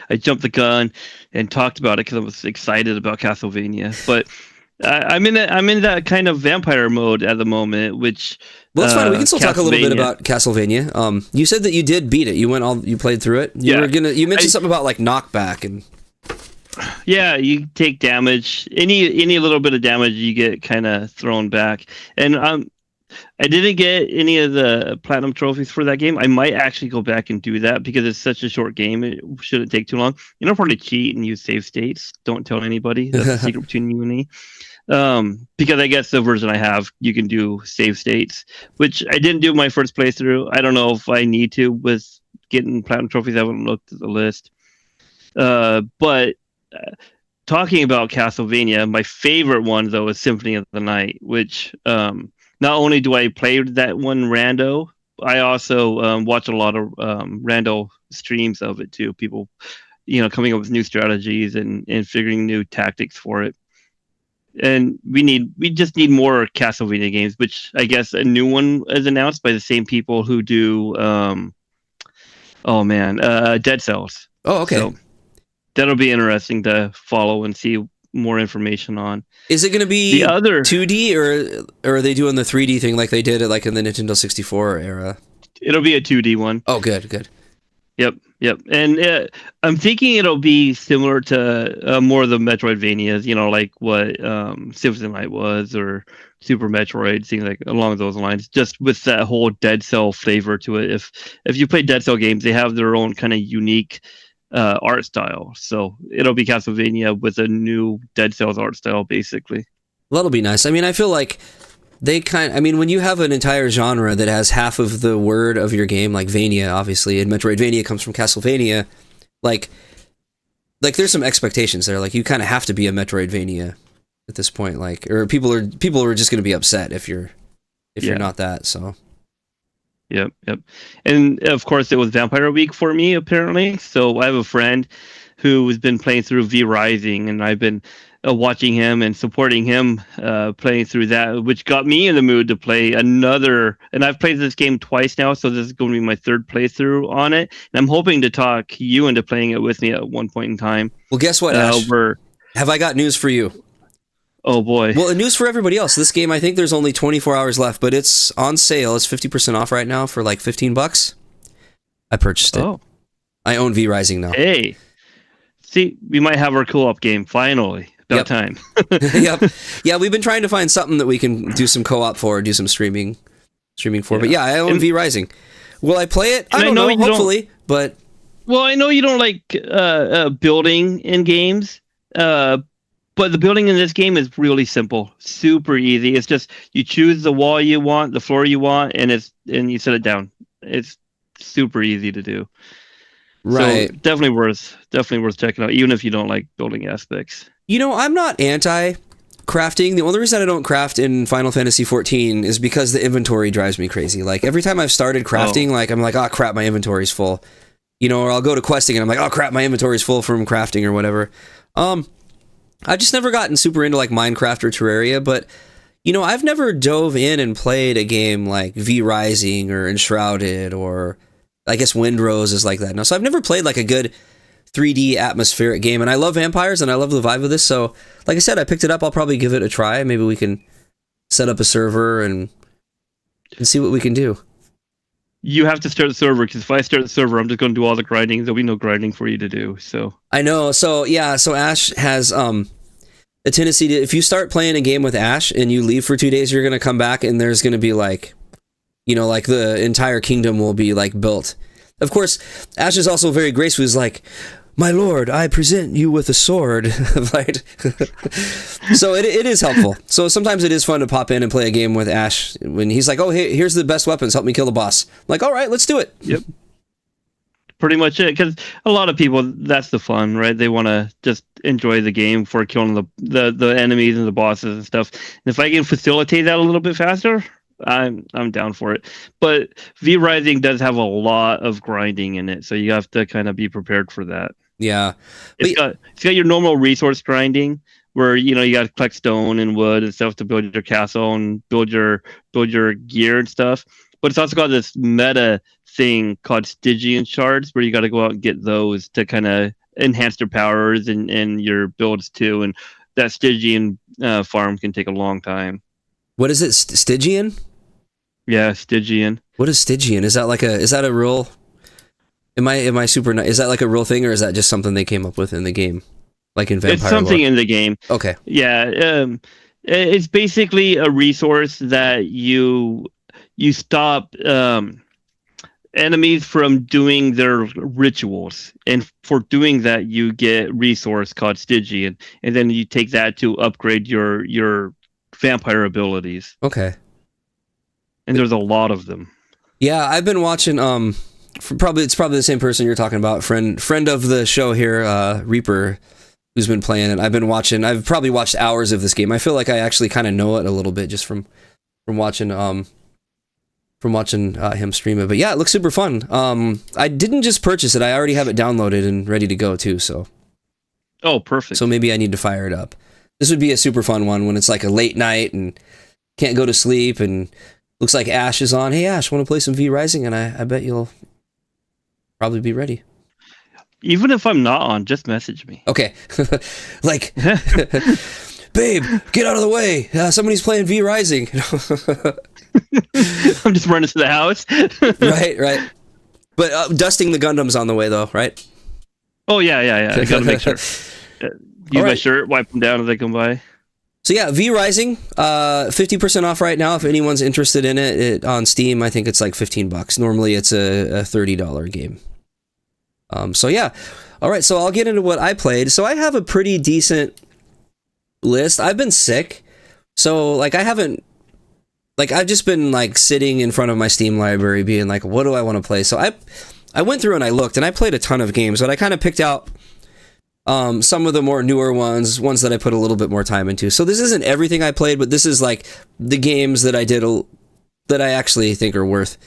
I jumped the gun and talked about it because I was excited about Castlevania. But I'm in that kind of vampire mode at the moment, which well, that's fine. We can still talk a little bit about Castlevania. You said that you did beat it. You played through it. You mentioned something about like knockback and. Yeah, you take damage. Any little bit of damage, you get kind of thrown back. And I didn't get any of the platinum trophies for that game. I might actually go back and do that because it's such a short game. It shouldn't take too long. Probably cheat and use save states. Don't tell anybody. That's a secret between you and me. Because I guess the version I have, you can do save states, which I didn't do my first playthrough. I don't know if I need to with getting platinum trophies. I haven't looked at the list. But talking about Castlevania, my favorite one, though, is Symphony of the Night, which... not only do I play that one rando, I also watch a lot of rando streams of it too. People, coming up with new strategies and figuring new tactics for it. And we just need more Castlevania games, which I guess a new one is announced by the same people who do, Dead Cells. Oh, okay. So that'll be interesting to follow and see more information on. Is it going to be the other 2D or are they doing the 3D thing like they did it like in the Nintendo 64 era? It'll be a 2D one. Oh, good. Yep. And I'm thinking it'll be similar to more of the Metroidvanias, like what Symphony of the Night was, or Super Metroid, things like along those lines. Just with that whole Dead Cell flavor to it. If you play Dead Cell games, they have their own kind of unique art style. So it'll be Castlevania with a new Dead Cells art style, basically. Well, that'll be nice. I mean, I feel like when you have an entire genre that has half of the word of your game, like Vania, obviously, and Metroidvania comes from Castlevania, like there's some expectations there. Like, you kind of have to be a Metroidvania at this point, like, or people are just going to be upset if you're not that. So. Yep. And of course, it was Vampire Week for me, apparently. So I have a friend who has been playing through V Rising, and I've been watching him and supporting him playing through that, which got me in the mood to play another. And I've played this game twice now, so this is going to be my third playthrough on it. And I'm hoping to talk you into playing it with me at one point in time. Well, guess what, Ash? Have I got news for you? Oh boy. Well, news for everybody else. This game, I think there's only 24 hours left, but it's on sale. It's 50% off right now for like $15. I purchased it. Oh. I own V Rising now. Hey. See, we might have our co-op game finally. About time. Yep. Yeah, we've been trying to find something that we can do some co-op for, do some streaming for. Yeah. But yeah, I own V Rising. Will I play it? I don't know, hopefully, but... Well, I know you don't like building in games, but the building in this game is really simple, super easy. It's just you choose the wall you want, the floor you want, and you set it down. It's super easy to do. Right. So definitely worth checking out, even if you don't like building aspects. You know, I'm not anti-crafting. The only reason I don't craft in Final Fantasy XIV is because the inventory drives me crazy. Like, every time I've started crafting, like, I'm like, oh crap, my inventory's full. You know, or I'll go to questing and I'm like, oh crap, my inventory's full from crafting or whatever. I've just never gotten super into like Minecraft or Terraria, but you know, I've never dove in and played a game like V Rising or Enshrouded, or I guess Windrose is like that now. So I've never played like a good 3D atmospheric game, and I love vampires and I love the vibe of this. So like I said, I picked it up. I'll probably give it a try. Maybe we can set up a server and see what we can do. You have to start the server, because if I start the server, I'm just going to do all the grinding. There'll be no grinding for you to do. So I know. So yeah. So Ash has a tendency to, if you start playing a game with Ash and you leave for 2 days, you're going to come back and there's going to be like, you know, like the entire kingdom will be like built. Of course, Ash is also very graceful. He's like, "My lord, I present you with a sword." Right? So it is helpful. So sometimes it is fun to pop in and play a game with Ash when he's like, "Oh, hey, here's the best weapons. Help me kill the boss." I'm like, all right, let's do it. Yep. Pretty much it, because a lot of people, that's the fun, right? They want to just enjoy the game for killing the enemies and the bosses and stuff. And if I can facilitate that a little bit faster, I'm down for it. But V Rising does have a lot of grinding in it, so you have to kind of be prepared for that. Yeah, it's got your normal resource grinding, where you know you got to collect stone and wood and stuff to build your castle and build your gear and stuff. But it's also got this meta thing called Stygian shards, where you got to go out and get those to kind of enhance their powers and your builds too. And that Stygian farm can take a long time. What is it? Stygian? Yeah, Stygian. What is Stygian? Is that a real? Am I super? Is that like a real thing, or is that just something they came up with in the game, like in Vampire? It's something lore? In the game. Okay. Yeah. It's basically a resource that you stop enemies from doing their rituals, and for doing that you get resource called Stygian, and then you take that to upgrade your vampire abilities. Okay. And there's a lot of them. Yeah, I've been watching it's probably the same person you're talking about, friend of the show here, Reaper, who's been playing it. I've probably watched hours of this game. I feel like I actually kind of know it a little bit just from watching him stream it. But yeah, it looks super fun. I didn't just purchase it. I already have it downloaded and ready to go too, so. Oh, perfect. So maybe I need to fire it up. This would be a super fun one when it's like a late night and can't go to sleep, and looks like Ash is on. Hey Ash, want to play some V Rising? And I bet you'll probably be ready. Even if I'm not on, just message me. Okay. Like, babe, get out of the way. Somebody's playing V Rising. I'm just running to the house. Right. But dusting the Gundam's on the way, though, right? Oh, yeah. I gotta make sure. Use my shirt, wipe them down as they come by. So yeah, V Rising, 50% off right now if anyone's interested in it. On Steam, I think it's like $15. Normally it's a $30 game. So yeah, All right, so I'll get into what I played. So I have a pretty decent list. I've been sick, so like I've just been like sitting in front of my Steam library being like, what do I want to play? So I went through and I looked and I played a ton of games, but I kind of picked out some of the more newer ones that I put a little bit more time into. So this isn't everything I played, but this is like the games that I did that I actually think are worth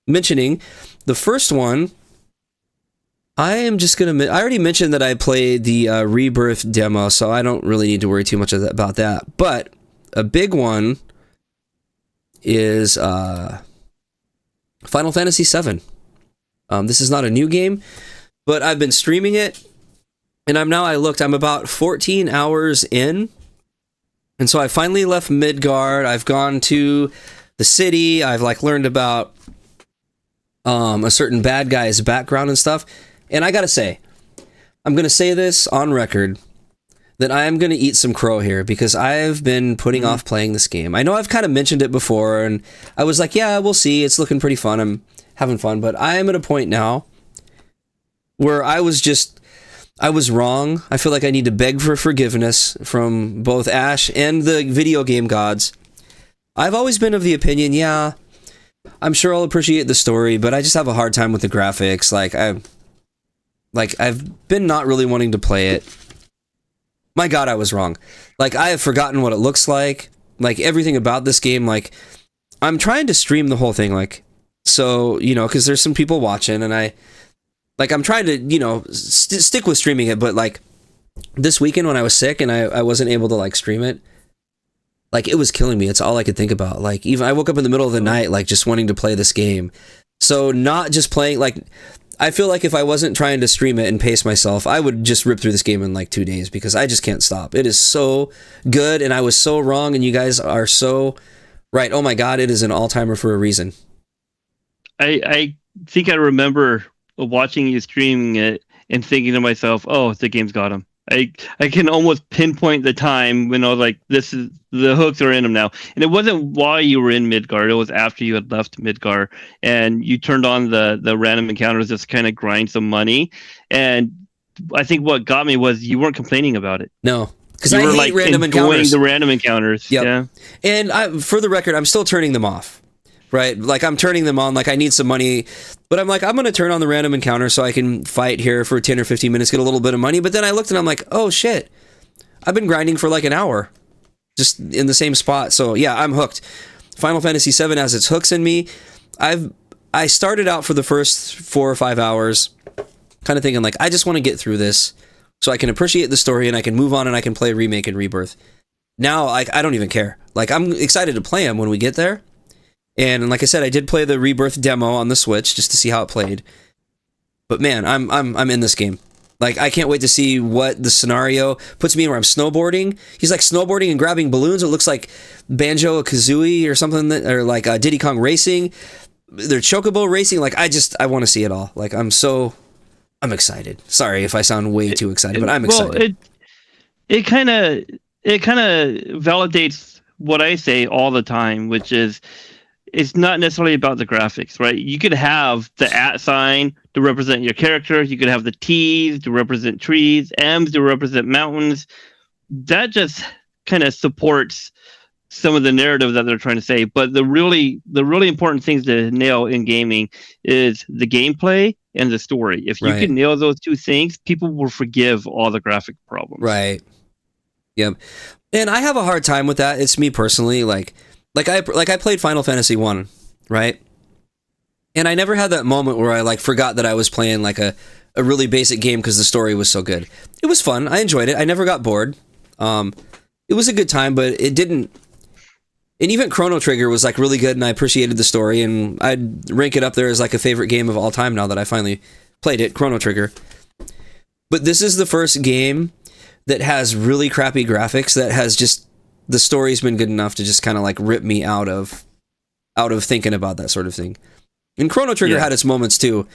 mentioning. The first one, I already mentioned that I played the Rebirth demo, so I don't really need to worry too much about that. But a big one is Final Fantasy VII. This is not a new game, but I've been streaming it, and I'm about 14 hours in, and so I finally left Midgard. I've gone to the city. I've like learned about a certain bad guy's background and stuff, and I gotta say, I'm gonna say this on record, that I am gonna eat some crow here, because I've been putting off playing this game. I know I've kind of mentioned it before, and I was like, yeah, we'll see, it's looking pretty fun, I'm having fun, but I am at a point now where I was wrong. I feel like I need to beg for forgiveness from both Ash and the video game gods. I've always been of the opinion, yeah, I'm sure I'll appreciate the story, but I just have a hard time with the graphics. I've been not really wanting to play it. My God, I was wrong. Like, I have forgotten what it looks like. Like, everything about this game, like, I'm trying to stream the whole thing, like, so, you know, because there's some people watching, and I'm trying to, you know, stick with streaming it, but, like, this weekend when I was sick and I wasn't able to, like, stream it, like, it was killing me. It's all I could think about. Like, even I woke up in the middle of the night, like, just wanting to play this game. So, not just playing, like, I feel like if I wasn't trying to stream it and pace myself, I would just rip through this game in, like, 2 days, because I just can't stop. It is so good, and I was so wrong, and you guys are so right. Oh, my God, it is an all-timer for a reason. I think I remember watching you streaming it and thinking to myself, oh, the game's got him. I can almost pinpoint the time when I was like, this is, the hooks are in him now. And it wasn't while you were in Midgard, it was after you had left Midgard and you turned on the random encounters just kind of grind some money. And I think what got me was you weren't complaining about it. No, because I hate like random encounters. The random encounters. Yep. Yeah. And for the record, I'm still turning them off. Right? Like, I'm turning them on, like, I need some money, but I'm like, I'm going to turn on the random encounter so I can fight here for 10 or 15 minutes, get a little bit of money, but then I looked and I'm like, oh, shit. I've been grinding for, like, an hour, just in the same spot, so, yeah, I'm hooked. Final Fantasy VII has its hooks in me. I started out for the first 4 or 5 hours, kind of thinking, like, I just want to get through this so I can appreciate the story and I can move on and I can play Remake and Rebirth. Now, I don't even care. Like, I'm excited to play them when we get there. And like I said, I did play the Rebirth demo on the Switch just to see how it played. But man, I'm in this game. Like, I can't wait to see what the scenario puts me in, where I'm snowboarding. He's like snowboarding and grabbing balloons. It looks like Banjo-Kazooie or something, or like Diddy Kong Racing. They're Chocobo Racing. Like, I want to see it all. Like, I'm excited. Sorry if I sound way too excited, but I'm excited. Well, it kind of validates what I say all the time, which is, it's not necessarily about the graphics, right? You could have the @ sign to represent your character. You could have the T's to represent trees, M's to represent mountains. That just kind of supports some of the narrative that they're trying to say. But the really important things to nail in gaming is the gameplay and the story. If you can nail those two things, people will forgive all the graphic problems. Right. Yep. And I have a hard time with that. It's me personally, Like I played Final Fantasy I, right? And I never had that moment where I like forgot that I was playing like a really basic game because the story was so good. It was fun. I enjoyed it. I never got bored. It was a good time, but it didn't. And even Chrono Trigger was like really good, and I appreciated the story, and I'd rank it up there as like a favorite game of all time now that I finally played it, Chrono Trigger. But this is the first game that has really crappy graphics, that has just, the story's been good enough to just kind of like rip me out of thinking about that sort of thing. And Chrono Trigger had its moments too,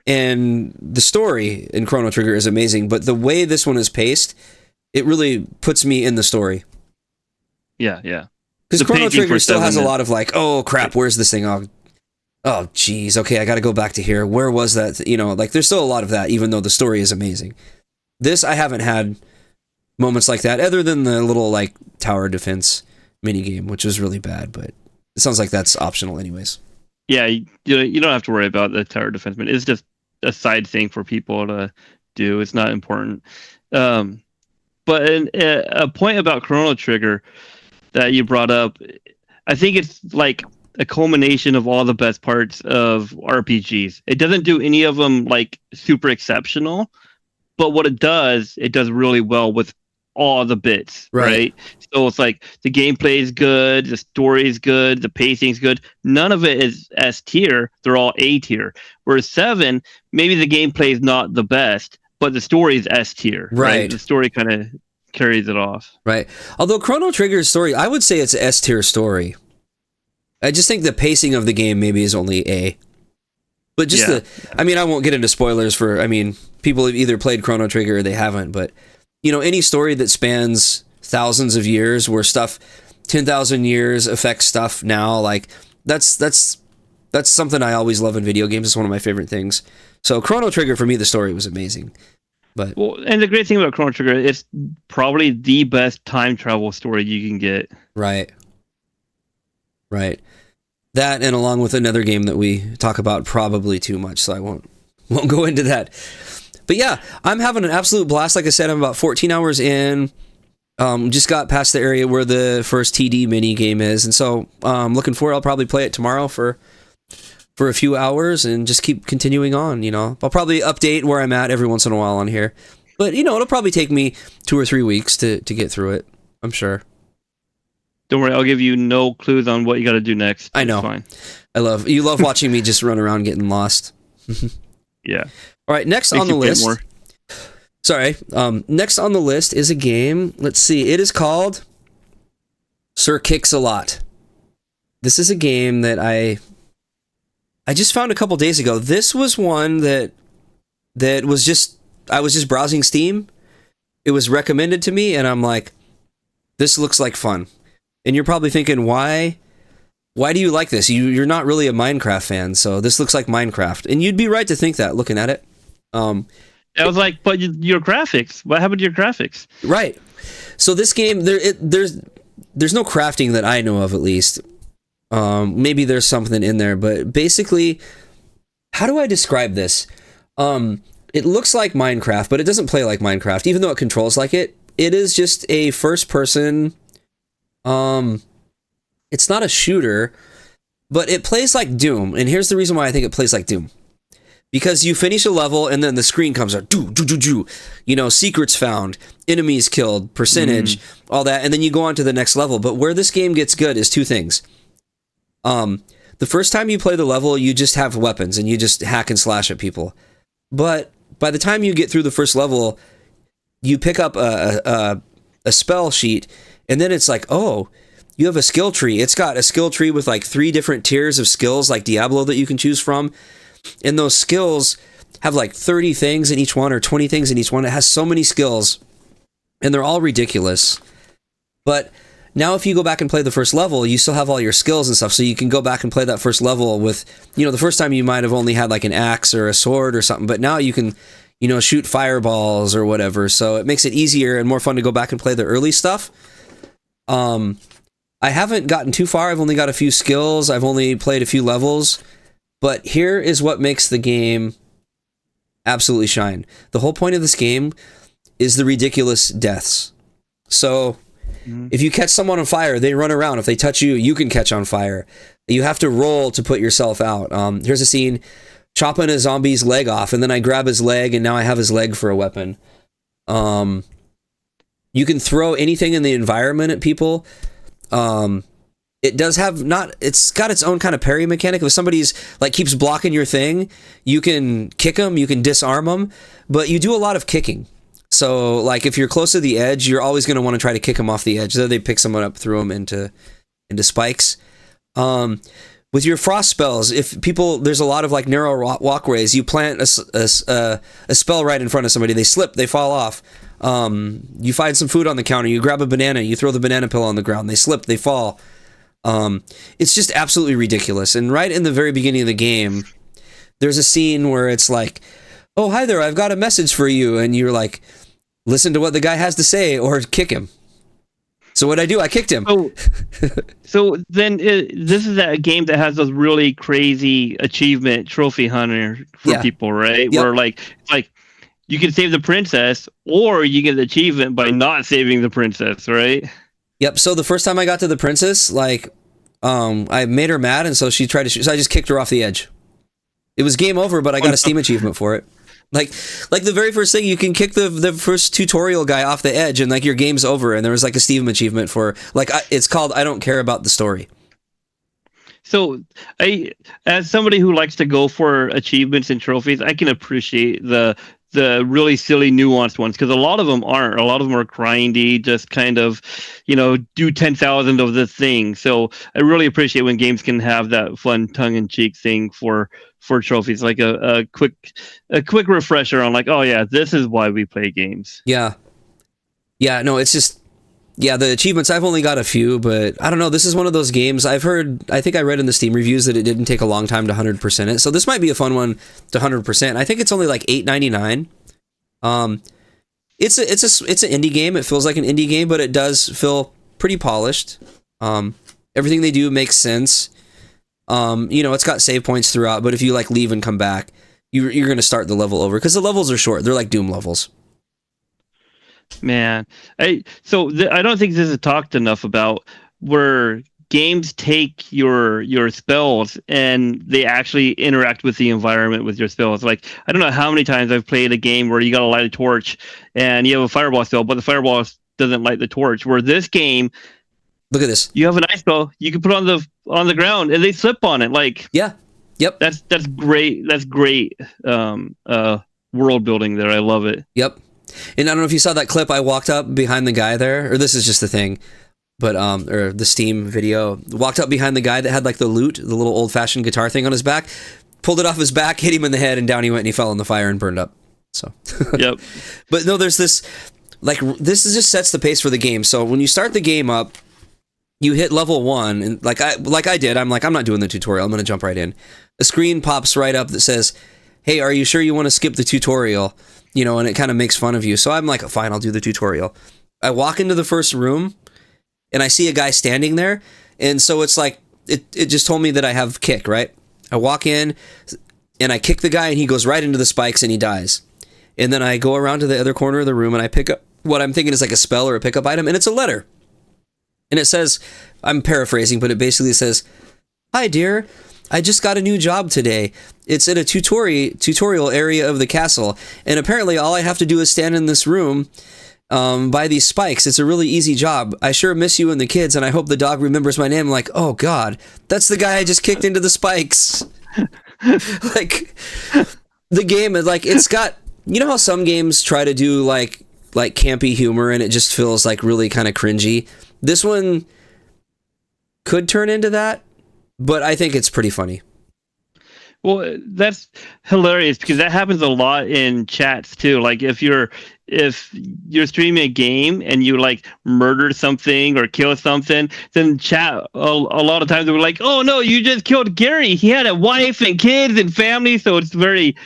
and the story in Chrono Trigger is amazing, but the way this one is paced, it really puts me in the story. Yeah. Because Chrono Trigger still has a lot of like, oh crap, where's this thing? Oh, Oh, geez. Okay, I got to go back to here. Where was that? You know, like there's still a lot of that, even though the story is amazing. This, I haven't had moments like that, other than the little like tower defense mini game, which was really bad. But it sounds like that's optional, anyways. Yeah, you don't have to worry about the tower defense. It's just a side thing for people to do. It's not important. But a point about Chrono Trigger that you brought up, I think it's like a culmination of all the best parts of RPGs. It doesn't do any of them like super exceptional, but what it does really well with all the bits, right? So it's like the gameplay is good, the story is good, the pacing is good. None of it is S tier. They're all A tier. Whereas 7, maybe the gameplay is not the best, but the story is S tier. Right. The story kind of carries it off. Right. Although Chrono Trigger's story, I would say it's an S tier story. I just think the pacing of the game maybe is only A. But just I mean, I won't get into spoilers for, I mean, people have either played Chrono Trigger or they haven't, but, you know, any story that spans thousands of years where stuff, 10,000 years affects stuff now, like, that's something I always love in video games. It's one of my favorite things. So Chrono Trigger, for me, the story was amazing. But well, and the great thing about Chrono Trigger, it's probably the best time travel story you can get. Right. That, and along with another game that we talk about probably too much, so I won't go into that. But yeah, I'm having an absolute blast. Like I said, I'm about 14 hours in. Just got past the area where the first TD mini game is, and so looking forward. I'll probably play it tomorrow for a few hours and just keep continuing on. You know, I'll probably update where I'm at every once in a while on here, but you know, it'll probably take me 2 or 3 weeks to get through it. I'm sure. Don't worry, I'll give you no clues on what you got to do next. I know. Fine. You love watching me just run around getting lost. Yeah. All right, next on the list. Sorry. Next on the list is a game. Let's see. It is called Sir Kicksalot. This is a game that I just found a couple days ago. This was one that was just, I was just browsing Steam. It was recommended to me, and I'm like, this looks like fun. And you're probably thinking, why do you like this? You're not really a Minecraft fan, so this looks like Minecraft. And you'd be right to think that, looking at it. I was like, but your graphics. What happened to your graphics? Right. So this game, there's no crafting that I know of, at least. Maybe there's something in there, but basically, how do I describe this? It looks like Minecraft, but it doesn't play like Minecraft, even though it controls like it. It is just a first-person. It's not a shooter, but it plays like Doom. And here's the reason why I think it plays like Doom. Because you finish a level and then the screen comes out, you know, secrets found, enemies killed, percentage, all that, and then you go on to the next level. But where this game gets good is 2 things. The first time you play the level, you just have weapons and you just hack and slash at people. But by the time you get through the first level, you pick up a spell sheet, and then it's like, oh, you have a skill tree. It's got a skill tree with like 3 different tiers of skills like Diablo that you can choose from. And those skills have like 30 things in each one or 20 things in each one. It has so many skills, and they're all ridiculous. But now if you go back and play the first level, you still have all your skills and stuff, so you can go back and play that first level with, you know, the first time you might have only had like an axe or a sword or something, but now you can, you know, shoot fireballs or whatever. So it makes it easier and more fun to go back and play the early stuff. I haven't gotten too far. I've only got a few skills. I've only played a few levels. But here is what makes the game absolutely shine. The whole point of this game is the ridiculous deaths. So if you catch someone on fire, they run around. If they touch you, you can catch on fire. You have to roll to put yourself out. Here's a scene, chopping a zombie's leg off, and then I grab his leg, and now I have his leg for a weapon. You can throw anything in the environment at people. It does have it's got its own kind of parry mechanic. If somebody's like keeps blocking your thing, you can kick them, you can disarm them, but you do a lot of kicking. So like if you're close to the edge, you're always going to want to try to kick them off the edge. So they pick someone up, throw them into spikes. With your frost spells, if people, there's a lot of like narrow walkways, you plant a spell right in front of somebody, they slip, they fall off. You find some food on the counter, you grab a banana, you throw the banana peel on the ground, they slip, they fall. It's just absolutely ridiculous. And right in the very beginning of the game, there's a scene where it's like, oh, hi there, I've got a message for you. And you're like, listen to what the guy has to say or kick him. So what I do, I kicked him. So then this is a game that has those really crazy achievement trophy hunter for people, right? Yep. Where like you can save the princess, or you get the achievement by not saving the princess, right? Yep. So the first time I got to the princess, like, I made her mad, and so she tried to shoot. So I just kicked her off the edge. It was game over, but I got a Steam achievement for it. Like the very first thing, you can kick the first tutorial guy off the edge, and like your game's over. And there was like a Steam achievement for it's called "I Don't Care About the Story." So, as somebody who likes to go for achievements and trophies, I can appreciate the really silly, nuanced ones, because a lot of them aren't. A lot of them are grindy, just kind of, do 10,000 of this thing. So I really appreciate when games can have that fun, tongue-in-cheek thing for trophies, like a quick refresher on like, oh yeah, this is why we play games. Yeah, no, it's just. Yeah, the achievements, I've only got a few, but I don't know, this is one of those games, I think I read in the Steam reviews that it didn't take a long time to 100% it, so this might be a fun one to 100%. I think it's only like $8.99. It's an indie game, it feels like an indie game, but it does feel pretty polished. Everything they do makes sense. It's got save points throughout, but if you like leave and come back, you're going to start the level over, because the levels are short, they're like Doom levels. Man, I don't think this is talked enough about, where games take your spells and they actually interact with the environment with your spells. Like, I don't know how many times I've played a game where you got to light a torch and you have a fireball spell, but the fireball doesn't light the torch. Where this game, look at this, you have an ice spell, you can put on the ground and they slip on it. Like, yeah, yep, that's great. That's great. World building there. I love it. Yep. And I don't know if you saw that clip, I walked up behind the guy there, or this is just the thing, but, or the Steam video, walked up behind the guy that had like the lute, the little old-fashioned guitar thing on his back, pulled it off his back, hit him in the head, and down he went, and he fell in the fire and burned up. So, yep. But no, there's this, this just sets the pace for the game. So when you start the game up, you hit level 1, and like I did, I'm like, I'm not doing the tutorial, I'm going to jump right in. A screen pops right up that says, hey, are you sure you want to skip the tutorial? And it kind of makes fun of you. So I'm like, fine, I'll do the tutorial. I walk into the first room, and I see a guy standing there, and so it's like, it just told me that I have kick, right? I walk in, and I kick the guy, and he goes right into the spikes, and he dies. And then I go around to the other corner of the room, and I pick up what I'm thinking is like a spell or a pickup item, and it's a letter. And it says, I'm paraphrasing, but it basically says, hi, dear. I just got a new job today. It's in a tutorial area of the castle, and apparently all I have to do is stand in this room by these spikes. It's a really easy job. I sure miss you and the kids, and I hope the dog remembers my name. I'm like, oh God, that's the guy I just kicked into the spikes. Like, the game is like, it's got, how some games try to do like campy humor, and it just feels like really kind of cringy. This one could turn into that, but I think it's pretty funny. Well, that's hilarious, because that happens a lot in chats too. Like, if you're streaming a game and you like murder something or kill something, then chat a lot of times they're like, "Oh no, you just killed Gary. He had a wife and kids and family." So it's very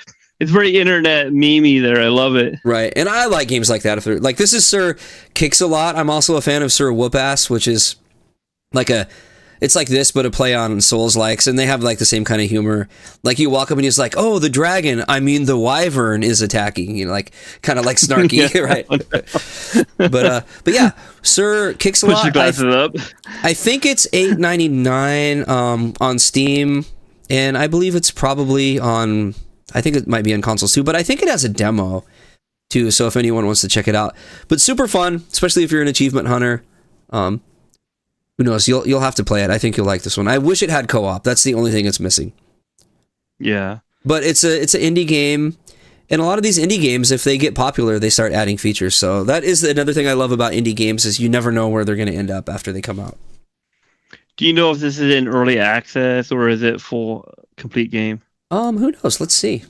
internet memey there. I love it. Right, and I like games like that. If they're like, this is Sir Kicksalot. I'm also a fan of Sir Whoopass, which is like it's like this, but a play on Souls-likes, and they have like the same kind of humor. Like, you walk up and he's like, "Oh, the dragon, I mean the wyvern is attacking," like kind of like snarky, yeah. Right? But yeah, Sir Kicksalot. Push your glasses up. I think it's $8.99 on Steam, and I believe it's probably on. I think it might be on consoles too, but I think it has a demo too. So if anyone wants to check it out, but super fun, especially if you're an achievement hunter. Who knows? You'll have to play it. I think you'll like this one. I wish it had co-op. That's the only thing it's missing. Yeah. But it's an indie game, and a lot of these indie games, if they get popular, they start adding features. So that is another thing I love about indie games, is you never know where they're going to end up after they come out. Do you know if this is in early access or is it full complete game? Who knows? Let's see.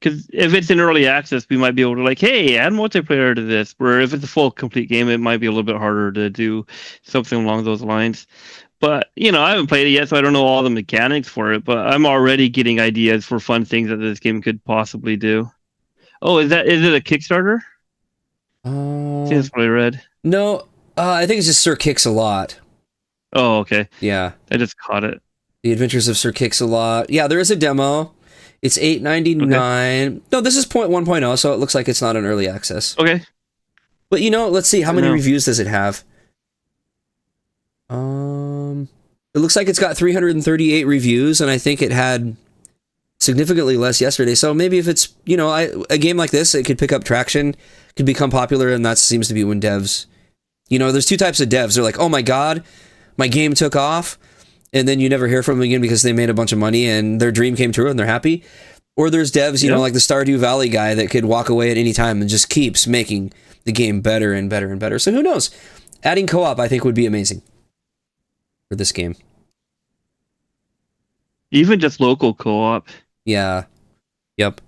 Because if it's in early access, we might be able to like, hey, add multiplayer to this. Where if it's a full complete game, it might be a little bit harder to do something along those lines. But I haven't played it yet, so I don't know all the mechanics for it. But I'm already getting ideas for fun things that this game could possibly do. Oh, is it a Kickstarter? I think that's what I read. No, I think it's just Sir Kicksalot. Oh, okay. Yeah, I just caught it. The Adventures of Sir Kicksalot. Yeah, there is a demo. It's $8.99. Okay. No, this is 1.0, so it looks like it's not an early access. Okay. But let's see, how many reviews does it have? It looks like it's got 338 reviews, and I think it had significantly less yesterday. So maybe if it's, a game like this, it could pick up traction, could become popular, and that seems to be when devs, there's two types of devs. They're like, oh my god, my game took off, and then you never hear from them again because they made a bunch of money and their dream came true and they're happy. Or there's devs, like the Stardew Valley guy that could walk away at any time and just keeps making the game better and better and better. So who knows? Adding co-op, I think, would be amazing for this game. Even just local co-op. Yeah. Yep.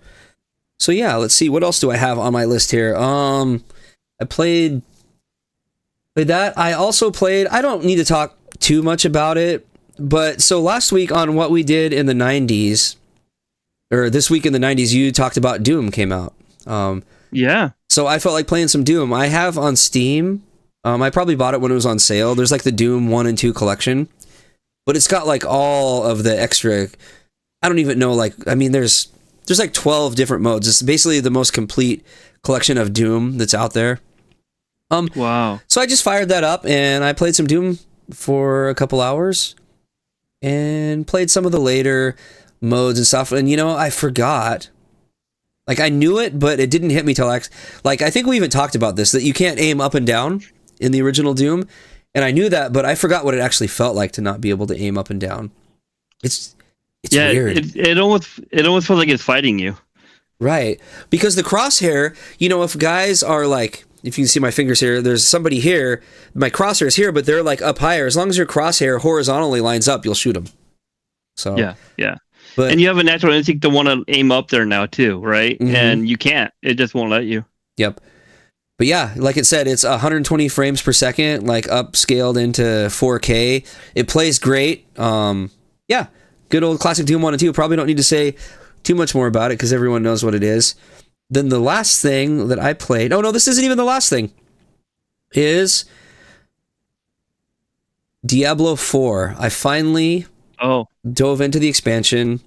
So yeah, let's see. What else do I have on my list here? I played that. I also played, I don't need to talk too much about it, but so last week on What We Did in the 90s, or this week in the 90s, you talked about Doom came out. Yeah. So I felt like playing some Doom. I have on Steam. I probably bought it when it was on sale. There's like the Doom 1 and 2 collection, but it's got like all of the extra, I don't even know, there's like 12 different modes. It's basically the most complete collection of Doom that's out there. Wow. So I just fired that up and I played some Doom for a couple hours and played some of the later modes and stuff. And I forgot. Like I knew it, but it didn't hit me till I think we even talked about this, that you can't aim up and down in the original Doom. And I knew that, but I forgot what it actually felt like to not be able to aim up and down. It's weird. It almost feels like it's fighting you. Right. Because the crosshair, if guys are like, if you can see my fingers here, there's somebody here, my crosshair is here, but they're like up higher. As long as your crosshair horizontally lines up, you'll shoot them. So yeah. And you have a natural instinct to want to aim up there now too, right? Mm-hmm. And you can't. It just won't let you. Yep. But yeah, like it said, it's 120 frames per second, like upscaled into 4K. It plays great. Yeah, good old classic Doom 1 and 2. Probably don't need to say too much more about it because everyone knows what it is. Then the last thing that I played... Oh, no, this isn't even the last thing. Is Diablo 4. I finally dove into the expansion,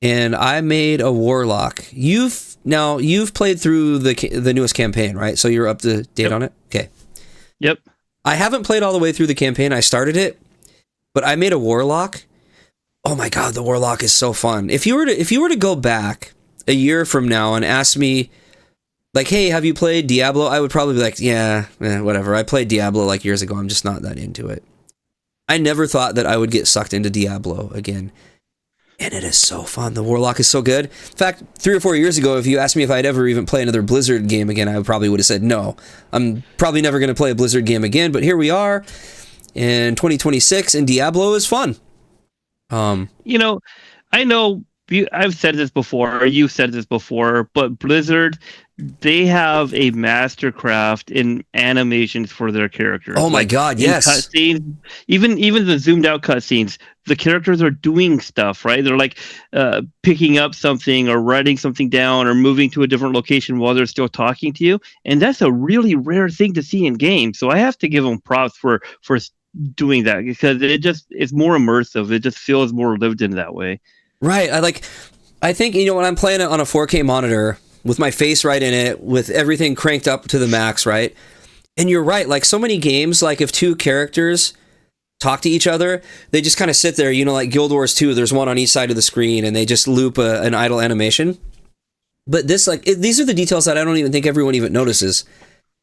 and I made a Warlock. You've played through the newest campaign, right? So you're up to date on it? Okay. Yep. I haven't played all the way through the campaign. I started it, but I made a Warlock. Oh my god, the Warlock is so fun. If you were to go back a year from now and ask me, like, hey, have you played Diablo? I would probably be like, yeah, whatever. I played Diablo like years ago. I'm just not that into it. I never thought that I would get sucked into Diablo again. And it is so fun. The Warlock is so good. In fact, 3 or 4 years ago, if you asked me if I'd ever even play another Blizzard game again, I probably would have said no. I'm probably never going to play a Blizzard game again, but here we are in 2026, and Diablo is fun. I know I've said this before, or you've said this before, but Blizzard, they have a mastercraft in animations for their characters. Oh my god, yes. Cutscenes, even the zoomed out cutscenes, the characters are doing stuff, right? They're like picking up something or writing something down or moving to a different location while they're still talking to you. And that's a really rare thing to see in games. So I have to give them props for doing that, because it's more immersive. It just feels more lived in that way. Right. I think, when I'm playing it on a 4K monitor with my face right in it, with everything cranked up to the max, right? And you're right, like so many games, like if two characters talk to each other, they just kind of sit there, like Guild Wars 2, there's one on each side of the screen and they just loop an idle animation. But this, these are the details that I don't even think everyone even notices,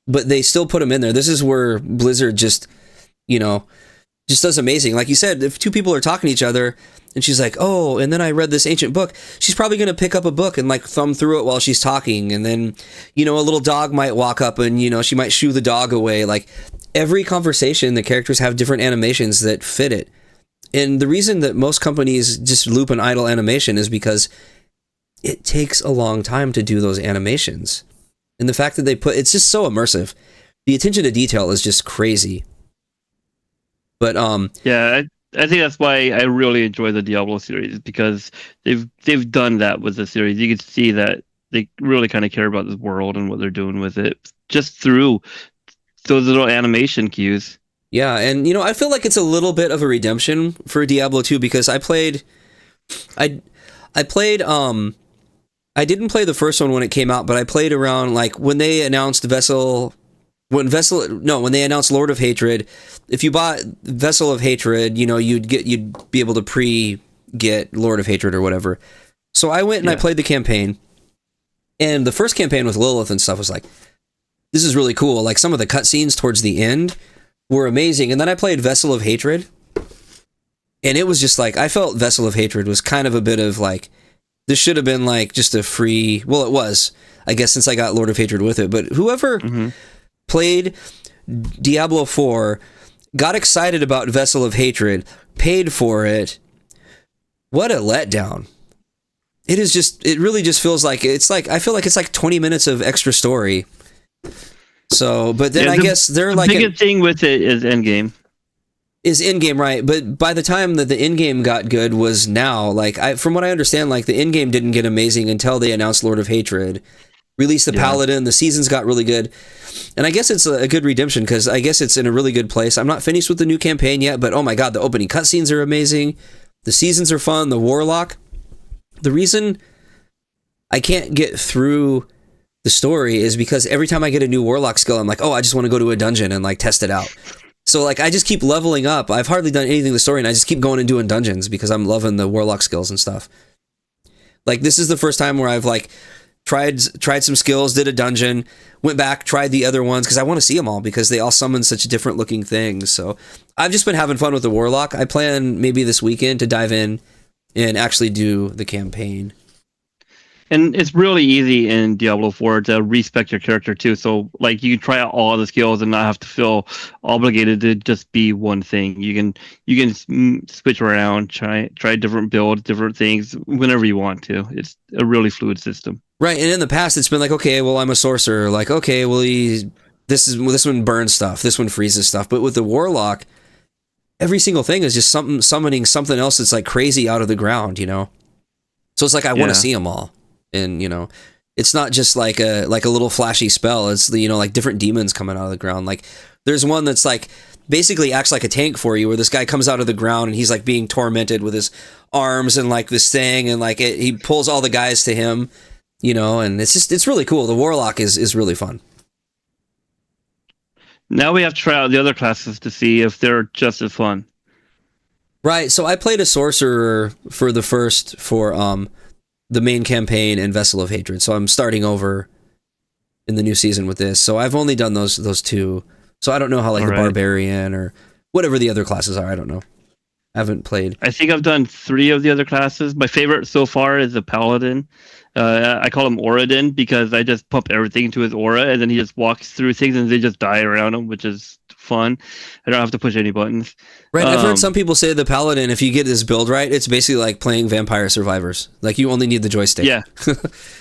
but they still put them in there. This is where Blizzard just does amazing. Like you said, if two people are talking to each other and she's like, oh, and then I read this ancient book, she's probably going to pick up a book and thumb through it while she's talking. And then, a little dog might walk up and, she might shoo the dog away. Like every conversation, the characters have different animations that fit it. And the reason that most companies just loop an idle animation is because it takes a long time to do those animations. And the fact that they it's just so immersive. The attention to detail is just crazy. But yeah, I think that's why I really enjoy the Diablo series, because they've done that with the series. You can see that they really kind of care about this world and what they're doing with it just through those little animation cues. yeah, and I feel like it's a little bit of a redemption for Diablo 2 because I played I played I didn't play the first one when it came out, but I played around like when they announced when they announced Lord of Hatred. If you bought Vessel of Hatred, you'd be able to get Lord of Hatred or whatever. So I went and I played the campaign, and the first campaign with Lilith and stuff was like, this is really cool. Like some of the cutscenes towards the end were amazing. And then I played Vessel of Hatred, and it was just like, I felt Vessel of Hatred was kind of a bit of like, this should have been like just a free, well, it was, I guess, since I got Lord of Hatred with it. But whoever played Diablo 4, got excited about Vessel of Hatred, paid for it, what a letdown. It really just feels like, I feel like it's like 20 minutes of extra story. So, but then I guess they're the like... The biggest thing with it is endgame. Is in-game, right? But by the time that the in-game got good was now. Like, from what I understand, like the in-game didn't get amazing until they announced Lord of Hatred, released the Paladin, the seasons got really good, and I guess it's a good redemption because I guess it's in a really good place. I'm not finished with the new campaign yet, but oh my god, the opening cutscenes are amazing, the seasons are fun, the Warlock. The reason I can't get through the story is because every time I get a new Warlock skill, I'm like, oh, I just want to go to a dungeon and like test it out. So like I just keep leveling up. I've hardly done anything in the story, and I just keep going and doing dungeons because I'm loving the Warlock skills and stuff. Like this is the first time where I've like tried some skills, did a dungeon, went back, tried the other ones because I want to see them all because they all summon such different looking things. So I've just been having fun with the Warlock. I plan maybe this weekend to dive in and actually do the campaign. And it's really easy in Diablo 4 to respec your character too. So like you can try out all the skills and not have to feel obligated to just be one thing. You can switch around, try different builds, different things whenever you want to. It's a really fluid system. Right, and in the past it's been like, okay, well I'm a sorcerer. Like, okay, well this one burns stuff, this one freezes stuff. But with the Warlock, every single thing is just summoning something else that's like crazy out of the ground, So it's like I want to see them all. And it's not just like a little flashy spell. It's like different demons coming out of the ground. Like there's one that's like basically acts like a tank for you, where this guy comes out of the ground and he's like being tormented with his arms and like this thing, and like he pulls all the guys to him, and it's really cool. The Warlock is really fun. Now we have to try out the other classes to see if they're just as fun. Right. So I played a sorcerer for the main campaign and Vessel of Hatred. So I'm starting over in the new season with this. So I've only done those two. So I don't know how like the Barbarian or whatever the other classes are. I don't know. I haven't played. I think I've done 3 of the other classes. My favorite so far is the Paladin. I call him Auradin because I just pump everything into his aura, and then he just walks through things and they just die around him, which is fun. I don't have to push any buttons. Right, I've heard some people say the Paladin, if you get this build right, it's basically like playing Vampire Survivors. Like you only need the joystick. Yeah,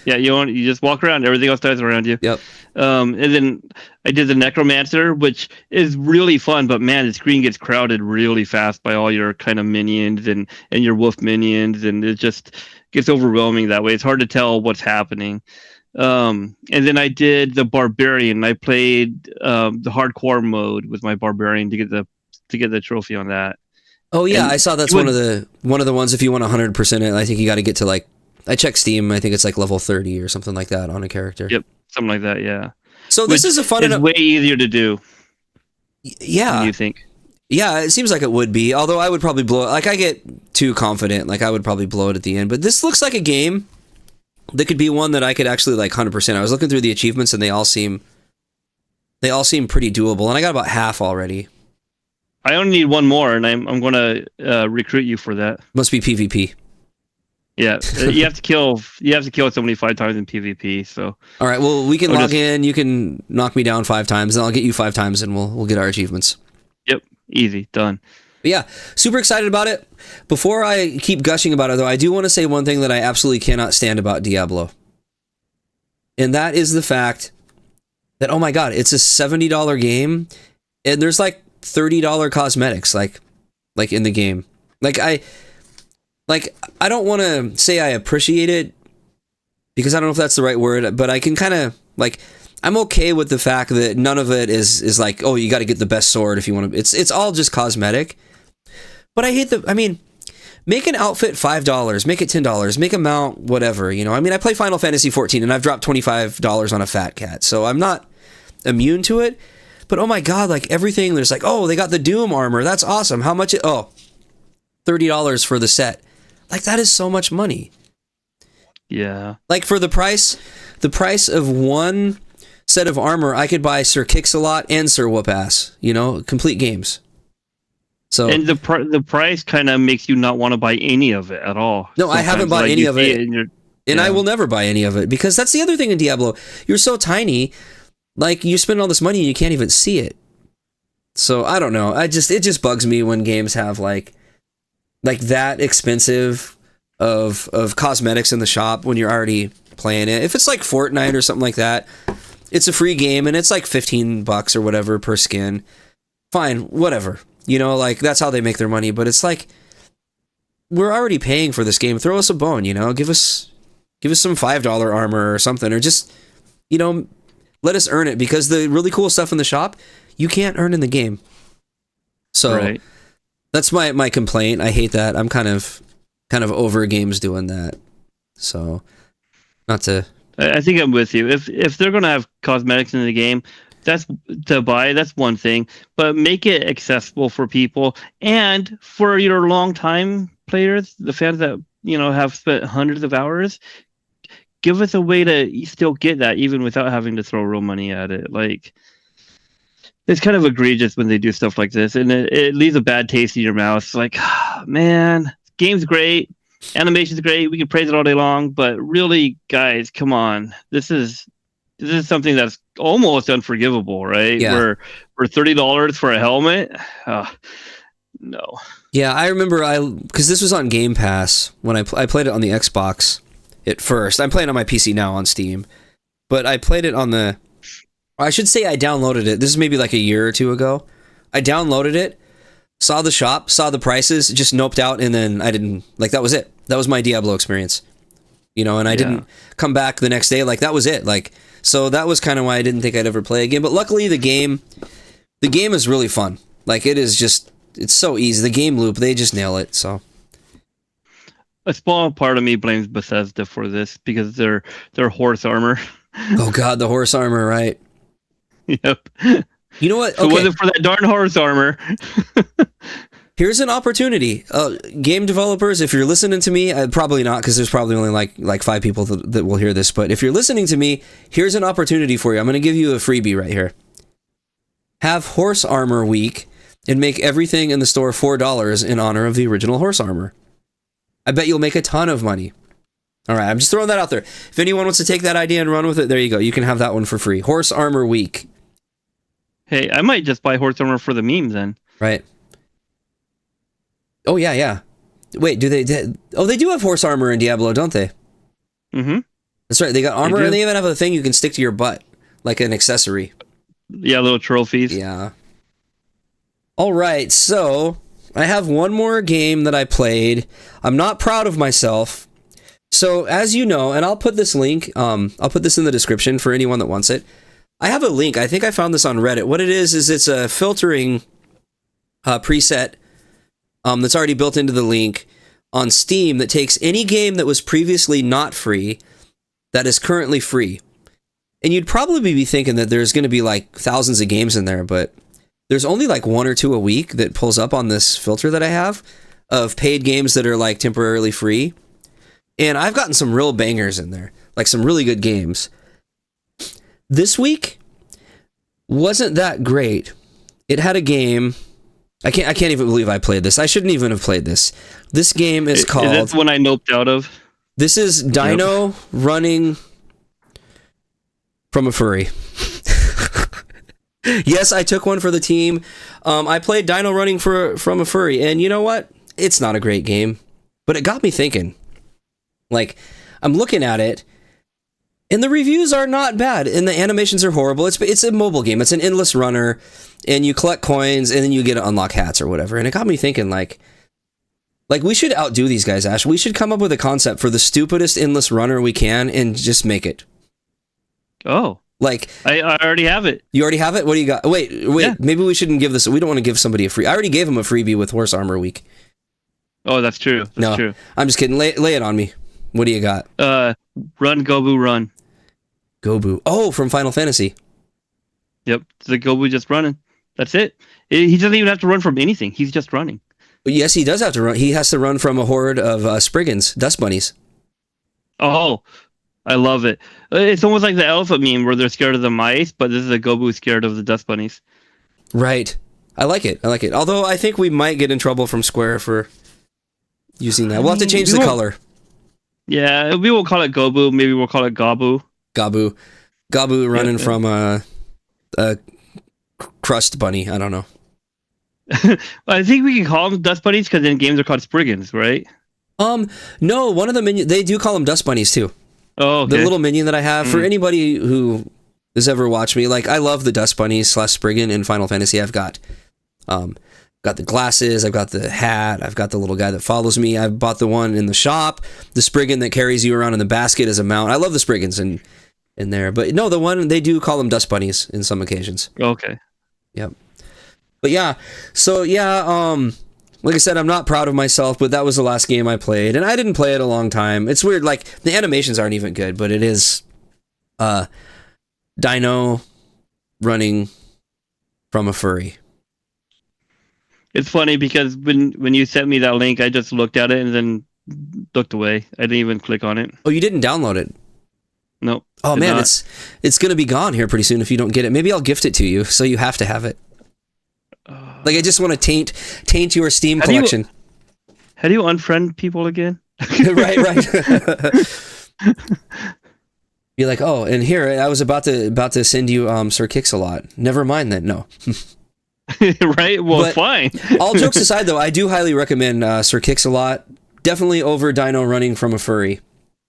yeah. You just walk around, everything else dies around you. Yep. And then I did the Necromancer, which is really fun, but man, the screen gets crowded really fast by all your kind of minions and your wolf minions, and it just gets overwhelming that way. It's hard to tell what's happening. And then I did the Barbarian. I played the hardcore mode with my Barbarian to get the trophy on that. Oh yeah, and I saw that's one of the ones if you want 100% it. I think you got to get to like, I checked Steam. I think it's like level 30 or something like that on a character. Yep, something like that. Yeah. So this is a fun. It's way easier to do. Yeah. Than you think? Yeah, it seems like it would be. Although I would probably blow it. Like I get too confident. Like I would probably blow it at the end. But this looks like a game that could be one that I could actually like 100%. I was looking through the achievements and they all seem pretty doable. And I got about half already. I only need one more, and I'm going to recruit you for that. Must be PvP. Yeah, you have to kill somebody 5 times in PvP. So all right, well we can log in. You can knock me down 5 times, and I'll get you 5 times, and we'll get our achievements. Yep, easy, done. But yeah, super excited about it. Before I keep gushing about it, though, I do want to say one thing that I absolutely cannot stand about Diablo. And that is the fact that, oh my god, it's a $70 game, and there's like $30 cosmetics, like in the game. I don't want to say I appreciate it, because I don't know if that's the right word, but I can kind of, like, I'm okay with the fact that none of it is like, oh, you got to get the best sword if you want to. It's all just cosmetic. But I hate make an outfit $5, make it $10, make a mount whatever, you know. I mean, I play Final Fantasy XIV and I've dropped $25 on a fat cat, so I'm not immune to it. But oh my god, like everything, there's like, oh, they got the Doom armor, that's awesome. How much? Oh, $30 for the set. Like, that is so much money. Yeah. Like, for the price of one set of armor, I could buy Sir Kicksalot and Sir Whoop-Ass, you know, complete games. So, and the price kind of makes you not want to buy any of it at all. No, sometimes. I haven't bought any of it. And I will never buy any of it, because that's the other thing in Diablo. You're so tiny, like, you spend all this money and you can't even see it. So, I don't know. It just bugs me when games have, like that expensive of cosmetics in the shop when you're already playing it. If it's like Fortnite or something like that, it's a free game and it's like $15 or whatever per skin. Fine, whatever. You know, like, that's how they make their money. But it's like, we're already paying for this game. Throw us a bone, you know? Give us some $5 armor or something, or just, you know, let us earn it, because the really cool stuff in the shop, you can't earn in the game. So, right. That's my complaint. I hate that. I'm kind of over games doing that. So, not to... I think I'm with you. If they're going to have cosmetics in the game, that's to buy, that's one thing, but make it accessible for people, and for your long time players, the fans that, you know, have spent hundreds of hours, give us a way to still get that even without having to throw real money at it. Like, it's kind of egregious when they do stuff like this, and it leaves a bad taste in your mouth. It's like, man, game's great, animation's great, we can praise it all day long, but really, guys, come on, this is something that's almost unforgivable, right? Yeah. For $30 for a helmet, no. Yeah, I remember because this was on Game Pass when I played it on the Xbox at first. I'm playing on my PC now on Steam, but I played it on I should say I downloaded it. This is maybe like a year or two ago. I downloaded it, saw the shop, saw the prices, just noped out, and then I didn't, like, that was it. That was my Diablo experience. You know, and I didn't come back the next day, like, that was it. Like, so that was kind of why I didn't think I'd ever play again. But luckily, the game is really fun. Like, it's so easy. The game loop, they just nail it, so. A small part of me blames Bethesda for this, because their horse armor. Oh god, the horse armor, right? Yep. You know what? Okay. If it wasn't for that darn horse armor. Here's an opportunity. Game developers, if you're listening to me, probably not, because there's probably only like 5 people that will hear this, but if you're listening to me, here's an opportunity for you. I'm going to give you a freebie right here. Have Horse Armor Week and make everything in the store $4 in honor of the original horse armor. I bet you'll make a ton of money. All right, I'm just throwing that out there. If anyone wants to take that idea and run with it, there you go. You can have that one for free. Horse Armor Week. Hey, I might just buy horse armor for the memes then. Right. Oh, yeah. Wait, they do have horse armor in Diablo, don't they? Mm-hmm. That's right, they got armor, and they even have a thing you can stick to your butt, like an accessory. Yeah, little trophies. Yeah. All right, so I have one more game that I played. I'm not proud of myself. So, as you know, and I'll put this link, I'll put this in the description for anyone that wants it. I have a link. I think I found this on Reddit. What it is it's a filtering preset that's already built into the link on Steam that takes any game that was previously not free that is currently free. And you'd probably be thinking that there's going to be like thousands of games in there, but there's only like 1 or 2 a week that pulls up on this filter that I have of paid games that are like temporarily free. And I've gotten some real bangers in there, like some really good games. This week wasn't that great. It had a game. I can't even believe I played this. I shouldn't even have played this. This game is called... Is that one I noped out of? This is Dino running from a furry. Yes, I took one for the team. I played Dino running from a furry, and you know what? It's not a great game, but it got me thinking. Like, I'm looking at it, and the reviews are not bad, and the animations are horrible. It's a mobile game. It's an endless runner, and you collect coins, and then you get to unlock hats or whatever. And it got me thinking, like we should outdo these guys, Ash. We should come up with a concept for the stupidest endless runner we can, and just make it. Oh. Like, I already have it. You already have it? What do you got? Wait. Yeah. Maybe we shouldn't give this. We don't want to give somebody a free. I already gave him a freebie with Horse Armor Week. Oh, that's true. That's true. I'm just kidding. Lay it on me. What do you got? Run, Gobu, run. Gobu. Oh, from Final Fantasy. Yep. The Gobu just running. That's it. He doesn't even have to run from anything. He's just running. Yes, he does have to run. He has to run from a horde of Spriggans, dust bunnies. Oh, I love it. It's almost like the elephant meme where they're scared of the mice, but this is a Gobu scared of the dust bunnies. Right. I like it. Although I think we might get in trouble from Square for using that. We'll have to change the color. Yeah, we won't call it Gobu. Maybe we'll call it Gabu. Gabu running from a crust bunny. I don't know. I think we can call them dust bunnies because in games they're called Spriggans, right? No, one of the minions, they do call them dust bunnies too. Oh, okay. The little minion that I have, for anybody who has ever watched me, like, I love the dust bunnies / Spriggan in Final Fantasy. I've got the glasses, I've got the hat, I've got the little guy that follows me. I've bought the one in the shop, the Spriggan that carries you around in the basket as a mount. I love the Spriggans in there, but no, the one, they do call them dust bunnies in some occasions. Okay. Yep. But yeah, so yeah, like I said, I'm not proud of myself, but that was the last game I played, and I didn't play it a long time. It's weird, like, the animations aren't even good, but it is Dino running from a furry. It's funny because when you sent me that link, I just looked at it and then looked away. I didn't even click on it. Oh, you didn't download it? Nope. Oh man, it's going to be gone here pretty soon if you don't get it. Maybe I'll gift it to you, so you have to have it. Like, I just want to taint your Steam collection. How do you unfriend people again? right. Be like, oh, and here, I was about to send you Sir Kicksalot. Never mind then, no. Right? Well, but fine. All jokes aside, though, I do highly recommend Sir Kicksalot. Definitely over Dino running from a furry.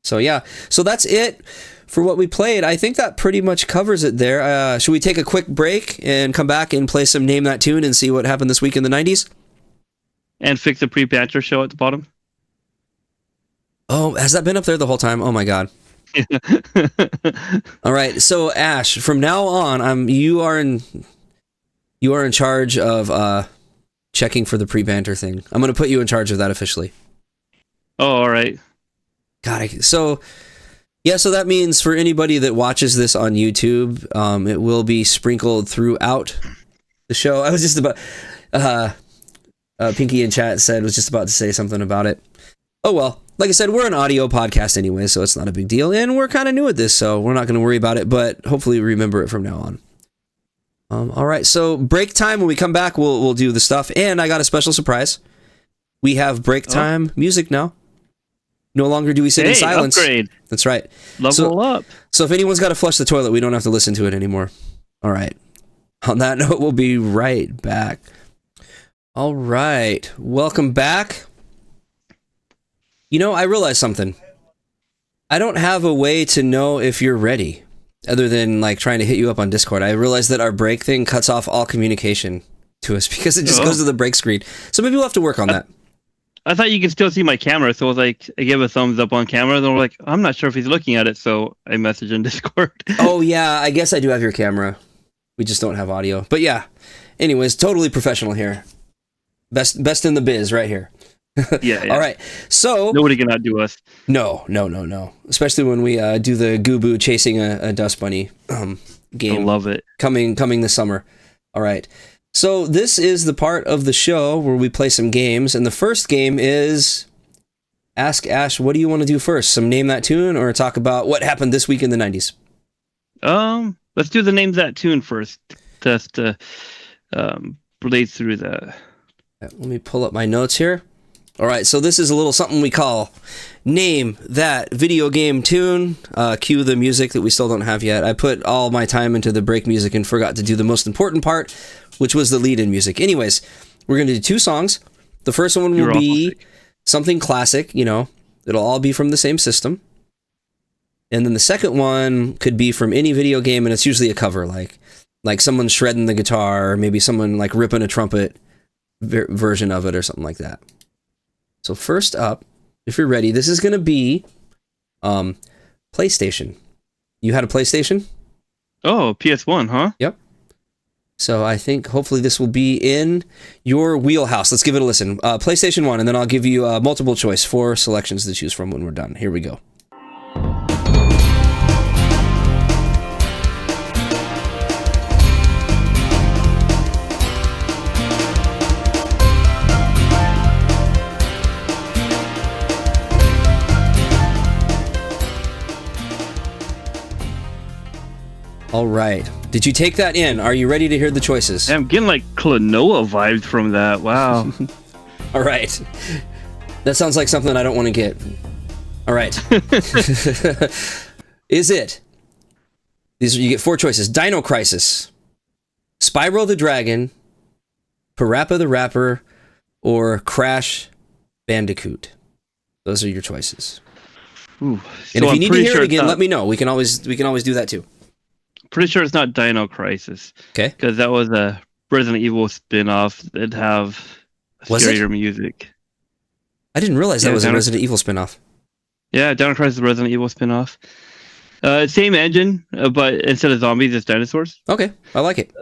So yeah, so that's it for what we played. I think that pretty much covers it there. Should we take a quick break and come back and play some Name That Tune and see what happened this week in the 90s? And fix the pre-banter show at the bottom? Oh, has that been up there the whole time? Oh my god. All right, so Ash, from now on, you are in charge of checking for the pre-banter thing. I'm going to put you in charge of that officially. Oh, all right. God, so that means for anybody that watches this on YouTube, it will be sprinkled throughout the show. I was just about, Pinky in chat was just about to say something about it. Oh well, like I said, we're an audio podcast anyway, so it's not a big deal, and we're kind of new at this, so we're not going to worry about it, but hopefully remember it from now on. All right, so break time. When we come back, we'll do the stuff, and I got a special surprise. We have break time music now. No longer do we sit in silence. Upgrade. That's right. Level up. So if anyone's got to flush the toilet, we don't have to listen to it anymore. All right. On that note, we'll be right back. All right. Welcome back. You know, I realized something. I don't have a way to know if you're ready, other than like trying to hit you up on Discord. I realized that our break thing cuts off all communication to us because it just goes to the break screen. So maybe we'll have to work on that. I thought you could still see my camera, so I was like, I gave a thumbs up on camera, and then we're like, I'm not sure if he's looking at it, so I messaged in Discord. Oh yeah, I guess I do have your camera. We just don't have audio. But yeah, anyways, totally professional here. Best in the biz right here. Yeah. All right, so nobody can outdo us. No. Especially when we do the Gooboo chasing a dust bunny game. I love it. Coming this summer. All right. So this is the part of the show where we play some games, and the first game is Ask Ash, what do you want to do first? Some Name That Tune, or talk about what happened this week in the 90s? Let's do the Name That Tune first, just to blaze through that. Let me pull up my notes here. All right, so this is a little something we call Name That Video Game Tune. Cue the music that we still don't have yet. I put all my time into the break music and forgot to do the most important part, which was the lead-in music. Anyways, we're going to do 2 songs. The first one will be something classic, it'll all be from the same system. And then the second one could be from any video game, and it's usually a cover, like someone shredding the guitar, or maybe someone like ripping a trumpet version of it or something like that. So first up, if you're ready, this is going to be PlayStation. You had a PlayStation? Oh, PS1, huh? Yep. So I think hopefully this will be in your wheelhouse. Let's give it a listen. PlayStation 1, and then I'll give you multiple choice, 4 selections to choose from when we're done. Here we go. All right. Did you take that in? Are you ready to hear the choices? I'm getting like Klonoa vibes from that. Wow. All right. That sounds like something I don't want to get. All right. Is it? You get 4 choices. Dino Crisis, Spyro the Dragon, Parappa the Rapper, or Crash Bandicoot. Those are your choices. Ooh, and if you need to hear it again, let me know. We can always do that too. Pretty sure it's not Dino Crisis. Okay. Because that was a Resident Evil spin-off that'd have scarier music. I didn't realize that was a Resident Evil spin-off. Yeah, Dino Crisis is a Resident Evil spin-off. Same engine, but instead of zombies, it's dinosaurs. Okay, I like it.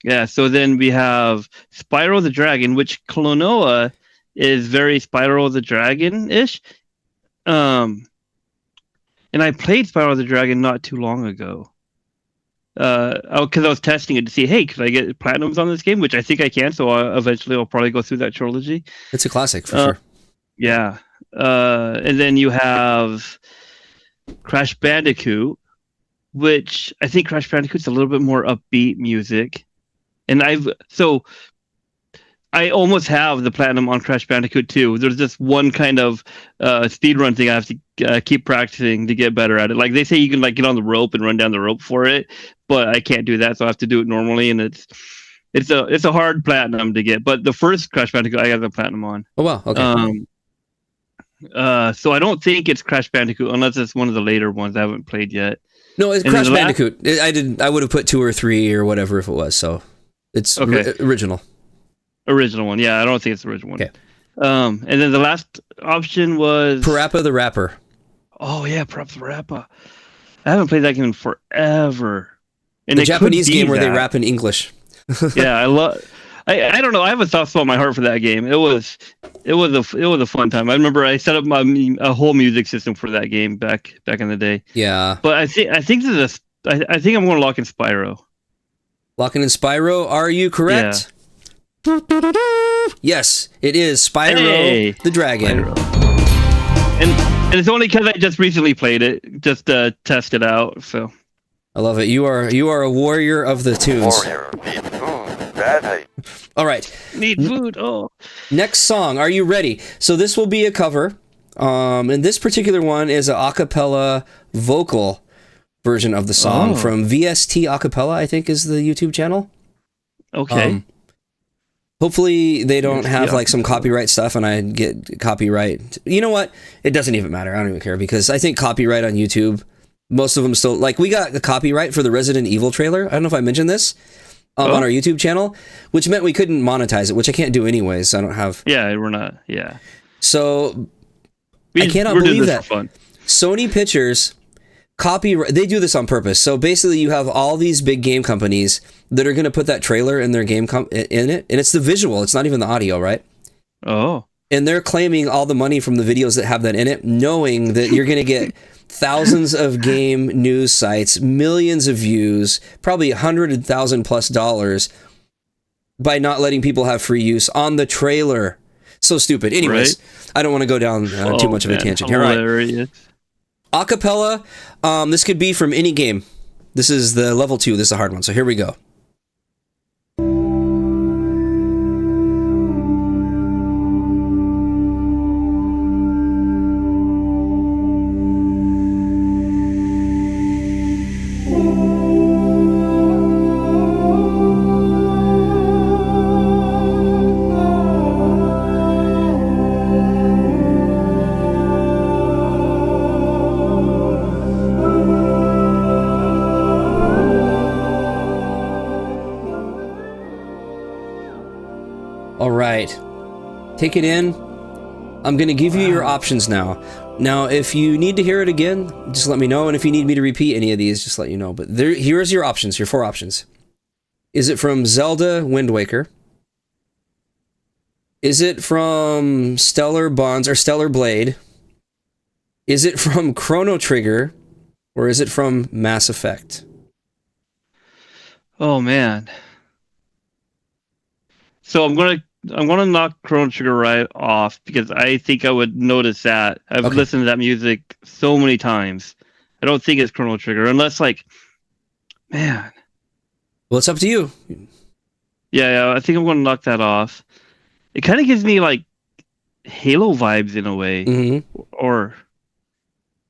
Yeah, so then we have Spyro the Dragon, which Klonoa is very Spyro the Dragon-ish. And I played Spyro the Dragon not too long ago. Because I was testing it to see, hey, could I get platinums on this game? Which I think I can, so eventually I'll probably go through that trilogy. It's a classic, for sure. Yeah. And then you have Crash Bandicoot, which I think Crash Bandicoot's a little bit more upbeat music. And I almost have the platinum on Crash Bandicoot 2. There's just one kind of speedrun thing I have to keep practicing to get better at it. Like they say you can like get on the rope and run down the rope for it, but I can't do that, so I have to do it normally, and it's a hard platinum to get. But the first Crash Bandicoot I got the platinum on. Oh wow, okay. So I don't think it's Crash Bandicoot unless it's one of the later ones I haven't played yet. No, it's Crash Bandicoot. I would have put 2 or 3 or whatever if it was. So it's original. Original one, yeah. I don't think it's the original one. Okay. And then the last option was Parappa the Rapper. Oh yeah, Parappa the Rapper. I haven't played that game in forever. And the Japanese game where they rap in English. Yeah, I don't know. I have a soft spot in my heart for that game. It was a fun time. I remember I set up a whole music system for that game back in the day. Yeah. But I think I'm going to lock in Spyro. Locking in Spyro. Are you correct? Yeah. Yes, it is Spyro the Dragon. Spyro. And it's only because I just recently played it, just to test it out. So I love it. You are a warrior of the tunes. Warrior, need food, badly. All right. Need food. Oh. Next song. Are you ready? So this will be a cover. And this particular one is an a cappella vocal version of the song from VST Acapella, I think is the YouTube channel. Okay. Hopefully they don't have like some copyright stuff and I get copyright. You know what? It doesn't even matter. I don't even care because I think copyright on YouTube, most of them still, like we got the copyright for the Resident Evil trailer. I don't know if I mentioned this on our YouTube channel, which meant we couldn't monetize it, which I can't do anyways. I don't have. Yeah, we're not. Yeah. So I cannot believe that. Sony Pictures copyright. They do this on purpose. So basically you have all these big game companies that are going to put that trailer in their game in it, and it's the visual, it's not even the audio, right? Oh. And they're claiming all the money from the videos that have that in it, knowing that you're going to get thousands of game news sites, millions of views, probably $100,000+ by not letting people have free use on the trailer. So stupid. Anyways, I don't want to go down too much of a tangent here. Right. Acapella, this could be from any game. This is the level 2. This is a hard one. So here we go. Take it in. I'm going to give you your options now. Now, if you need to hear it again, just let me know. And if you need me to repeat any of these, just let you know. But here's your options, your 4 options. Is it from Zelda Wind Waker? Is it from Stellar Bonds or Stellar Blade? Is it from Chrono Trigger? Or is it from Mass Effect? Oh man. So I'm gonna knock Chrono Trigger right off because I think I would notice that. I've listened to that music so many times. I don't think it's Chrono Trigger unless man. Well, it's up to you. Yeah, I think I'm gonna knock that off. It kind of gives me Halo vibes in a way, or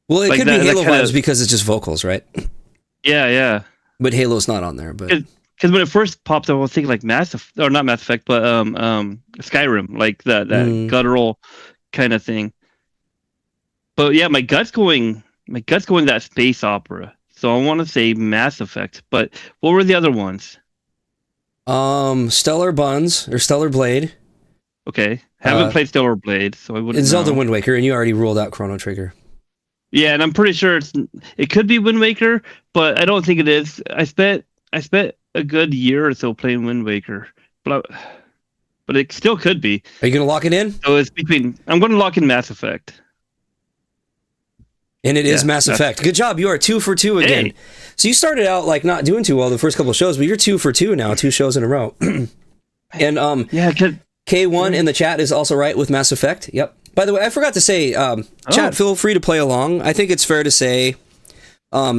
well, it could be Halo vibes because it's just vocals, right? Yeah. But Halo's not on there, but. Because when it first popped up, I was thinking not Mass Effect, but Skyrim, that guttural kind of thing. But yeah, my gut's going that space opera. So I want to say Mass Effect. But what were the other ones? Stellar Buns or Stellar Blade. Okay, haven't played Stellar Blade, so I wouldn't. It's Zelda Wind Waker, and you already ruled out Chrono Trigger. Yeah, and I'm pretty sure it could be Wind Waker, but I don't think it is. I spent a good year or so playing Wind Waker, but it still could be. Are you gonna lock it in? So it's I'm going to lock in Mass Effect. And it is Mass Effect. Good job. You are 2 for 2 again. Hey. So you started out not doing too well the first couple of shows, but you're 2 for 2 now, 2 shows in a row. And K1 in the chat is also right with Mass Effect. Yep. By the way, I forgot to say, chat, feel free to play along. I think it's fair to say,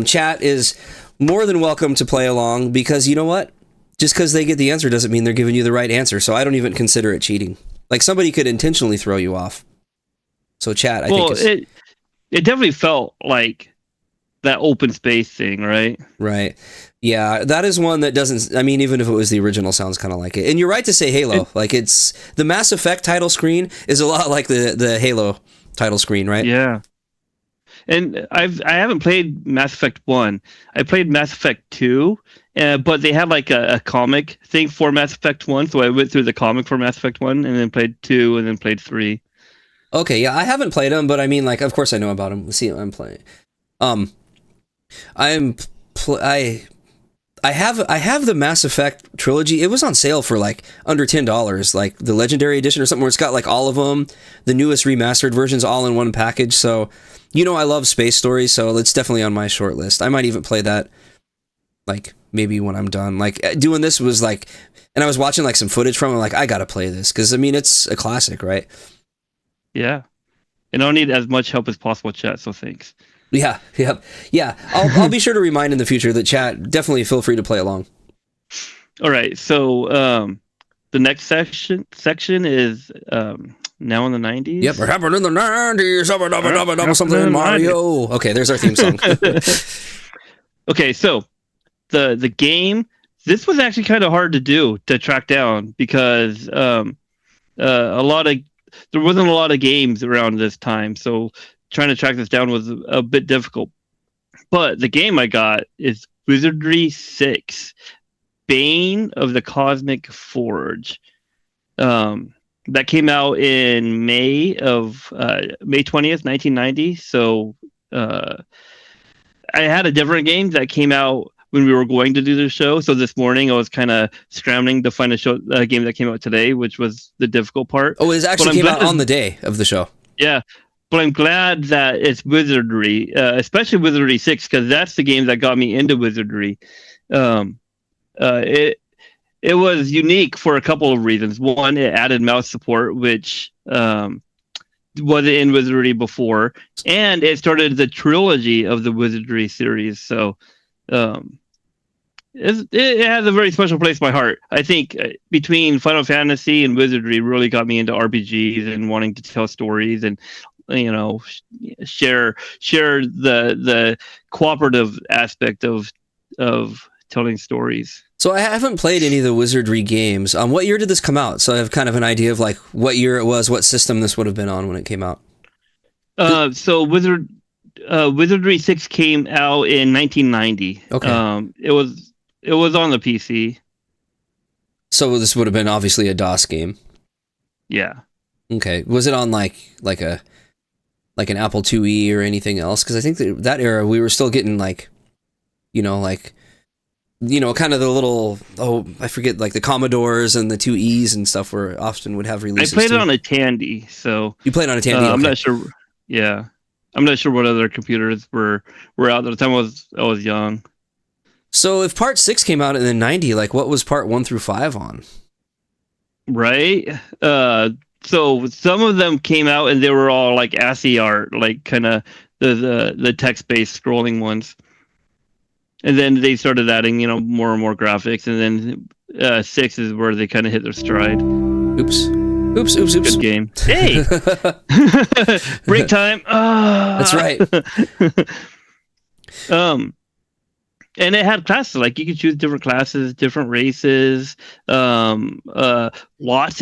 chat is more than welcome to play along because you know what? Just because they get the answer doesn't mean they're giving you the right answer. So I don't even consider it cheating. Somebody could intentionally throw you off. So chat, I think it definitely felt like that open space thing, right? Right. Yeah, that is one that doesn't. I mean, even if it was the original, sounds kind of like it. And you're right to say Halo. It's the Mass Effect title screen is a lot like the Halo title screen, right? Yeah. And I haven't played Mass Effect 1. I played Mass Effect 2, but they had a comic thing for Mass Effect 1, so I went through the comic for Mass Effect 1, and then played 2, and then played 3. Okay, yeah, I haven't played them, but I mean, of course I know about them. See, I'm playing. I have the Mass Effect trilogy. It was on sale for under $10, the Legendary Edition or something, where it's got all of them, the newest remastered versions, all in one package. So, I love space stories, so it's definitely on my short list. I might even play that, maybe when I'm done. Doing this was and I was watching some footage from it. I gotta play this because I mean it's a classic, right? Yeah, and I don't need as much help as possible, chat. So thanks. Yeah. I'll be sure to remind in the future that chat, definitely feel free to play along. All right, so the next section is now in the 90s. Yep, we're happening in the 90s. Something in Mario. Okay, there's our theme song. Okay, so the game. This was actually kind of hard to track down because there wasn't a lot of games around this time, so trying to track this down was a bit difficult. But the game I got is Wizardry 6, Bane of the Cosmic Forge. That came out in May 20th, 1990. So I had a different game that came out when we were going to do the show. So this morning I was kind of scrambling to find a game that came out today, which was the difficult part. Oh, it actually came out on the day of the show. Yeah. But I'm glad that it's Wizardry, especially Wizardry 6, because that's the game that got me into Wizardry. It was unique for a couple of reasons. One, it added mouse support, which wasn't in Wizardry before, and it started the trilogy of the Wizardry series. So it has a very special place in my heart. I think between Final Fantasy and Wizardry really got me into RPGs and wanting to tell stories and share the cooperative aspect of telling stories. So I haven't played any of the Wizardry games. What year did this come out? So I have kind of an idea of what year it was, what system this would have been on when it came out. So Wizardry 6 came out in 1990. Okay. It was on the PC. So this would have been obviously a DOS game. Yeah. Okay. Was it on like an Apple IIe or anything else? Because I think that era we were still getting like, kind of the little, I forget, like the Commodores and the 2Es and stuff were often would have releases. I played it on a Tandy, so you played on a Tandy. Okay. I'm not sure. Yeah, I'm not sure what other computers were out at the time. I was young. So if Part 6 came out in the 90, like what was Part 1 through 5 on? Right. So some of them came out and they were all like ASCII art, like kind of the text-based scrolling ones. And then they started adding, more and more graphics. And then 6 is where they kind of hit their stride. Oops. Good game. Hey! Break time. That's right. And it had classes, like you could choose different classes, different races, lots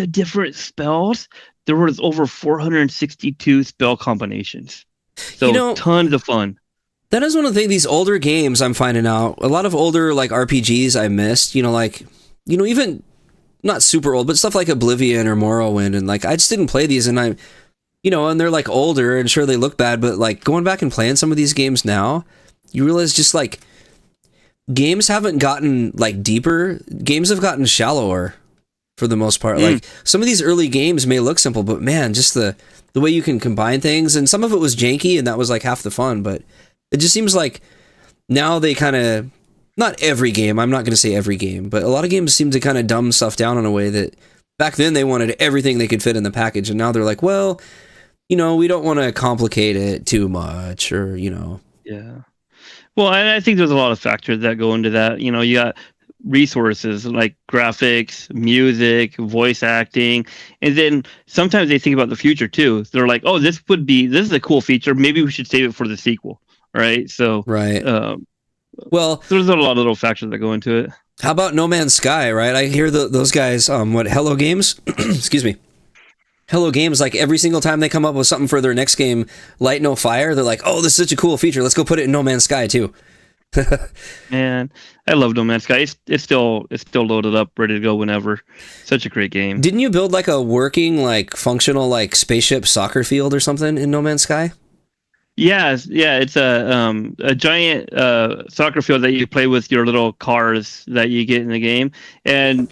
of different spells. There was over 462 spell combinations. So tons of fun. That is one of the things, these older games I'm finding out, a lot of older like RPGs I missed, even not super old, but stuff like Oblivion or Morrowind, and like I just didn't play these, and and they're like older, and sure they look bad, but like going back and playing some of these games now, you realize just like games haven't gotten like deeper, games have gotten shallower for the most part. Like some of these early games may look simple, but man, just the way you can combine things, and some of it was janky, and that was like half the fun, but it just seems like now they kind of, not every game, I'm not going to say every game, but a lot of games seem to kind of dumb stuff down in a way that back then they wanted everything they could fit in the package, and now they're like, well, we don't want to complicate it too much, or, Yeah. Well, and I think there's a lot of factors that go into that. You got resources like graphics, music, voice acting, and then sometimes they think about the future too. They're like, oh, this is a cool feature. Maybe we should save it for the sequel. Right. So, right. Well, there's a lot of little factors that go into it. How about No Man's Sky, right? I hear those guys, Hello Games? Excuse me. Hello Games, like every single time they come up with something for their next game, Light No Fire, they're like, oh, this is such a cool feature. Let's go put it in No Man's Sky too. Man, I love No Man's Sky. It's still loaded up, ready to go whenever. Such a great game. Didn't you build like a working, like functional, like spaceship soccer field or something in No Man's Sky? Yeah, it's a giant soccer field that you play with your little cars that you get in the game. And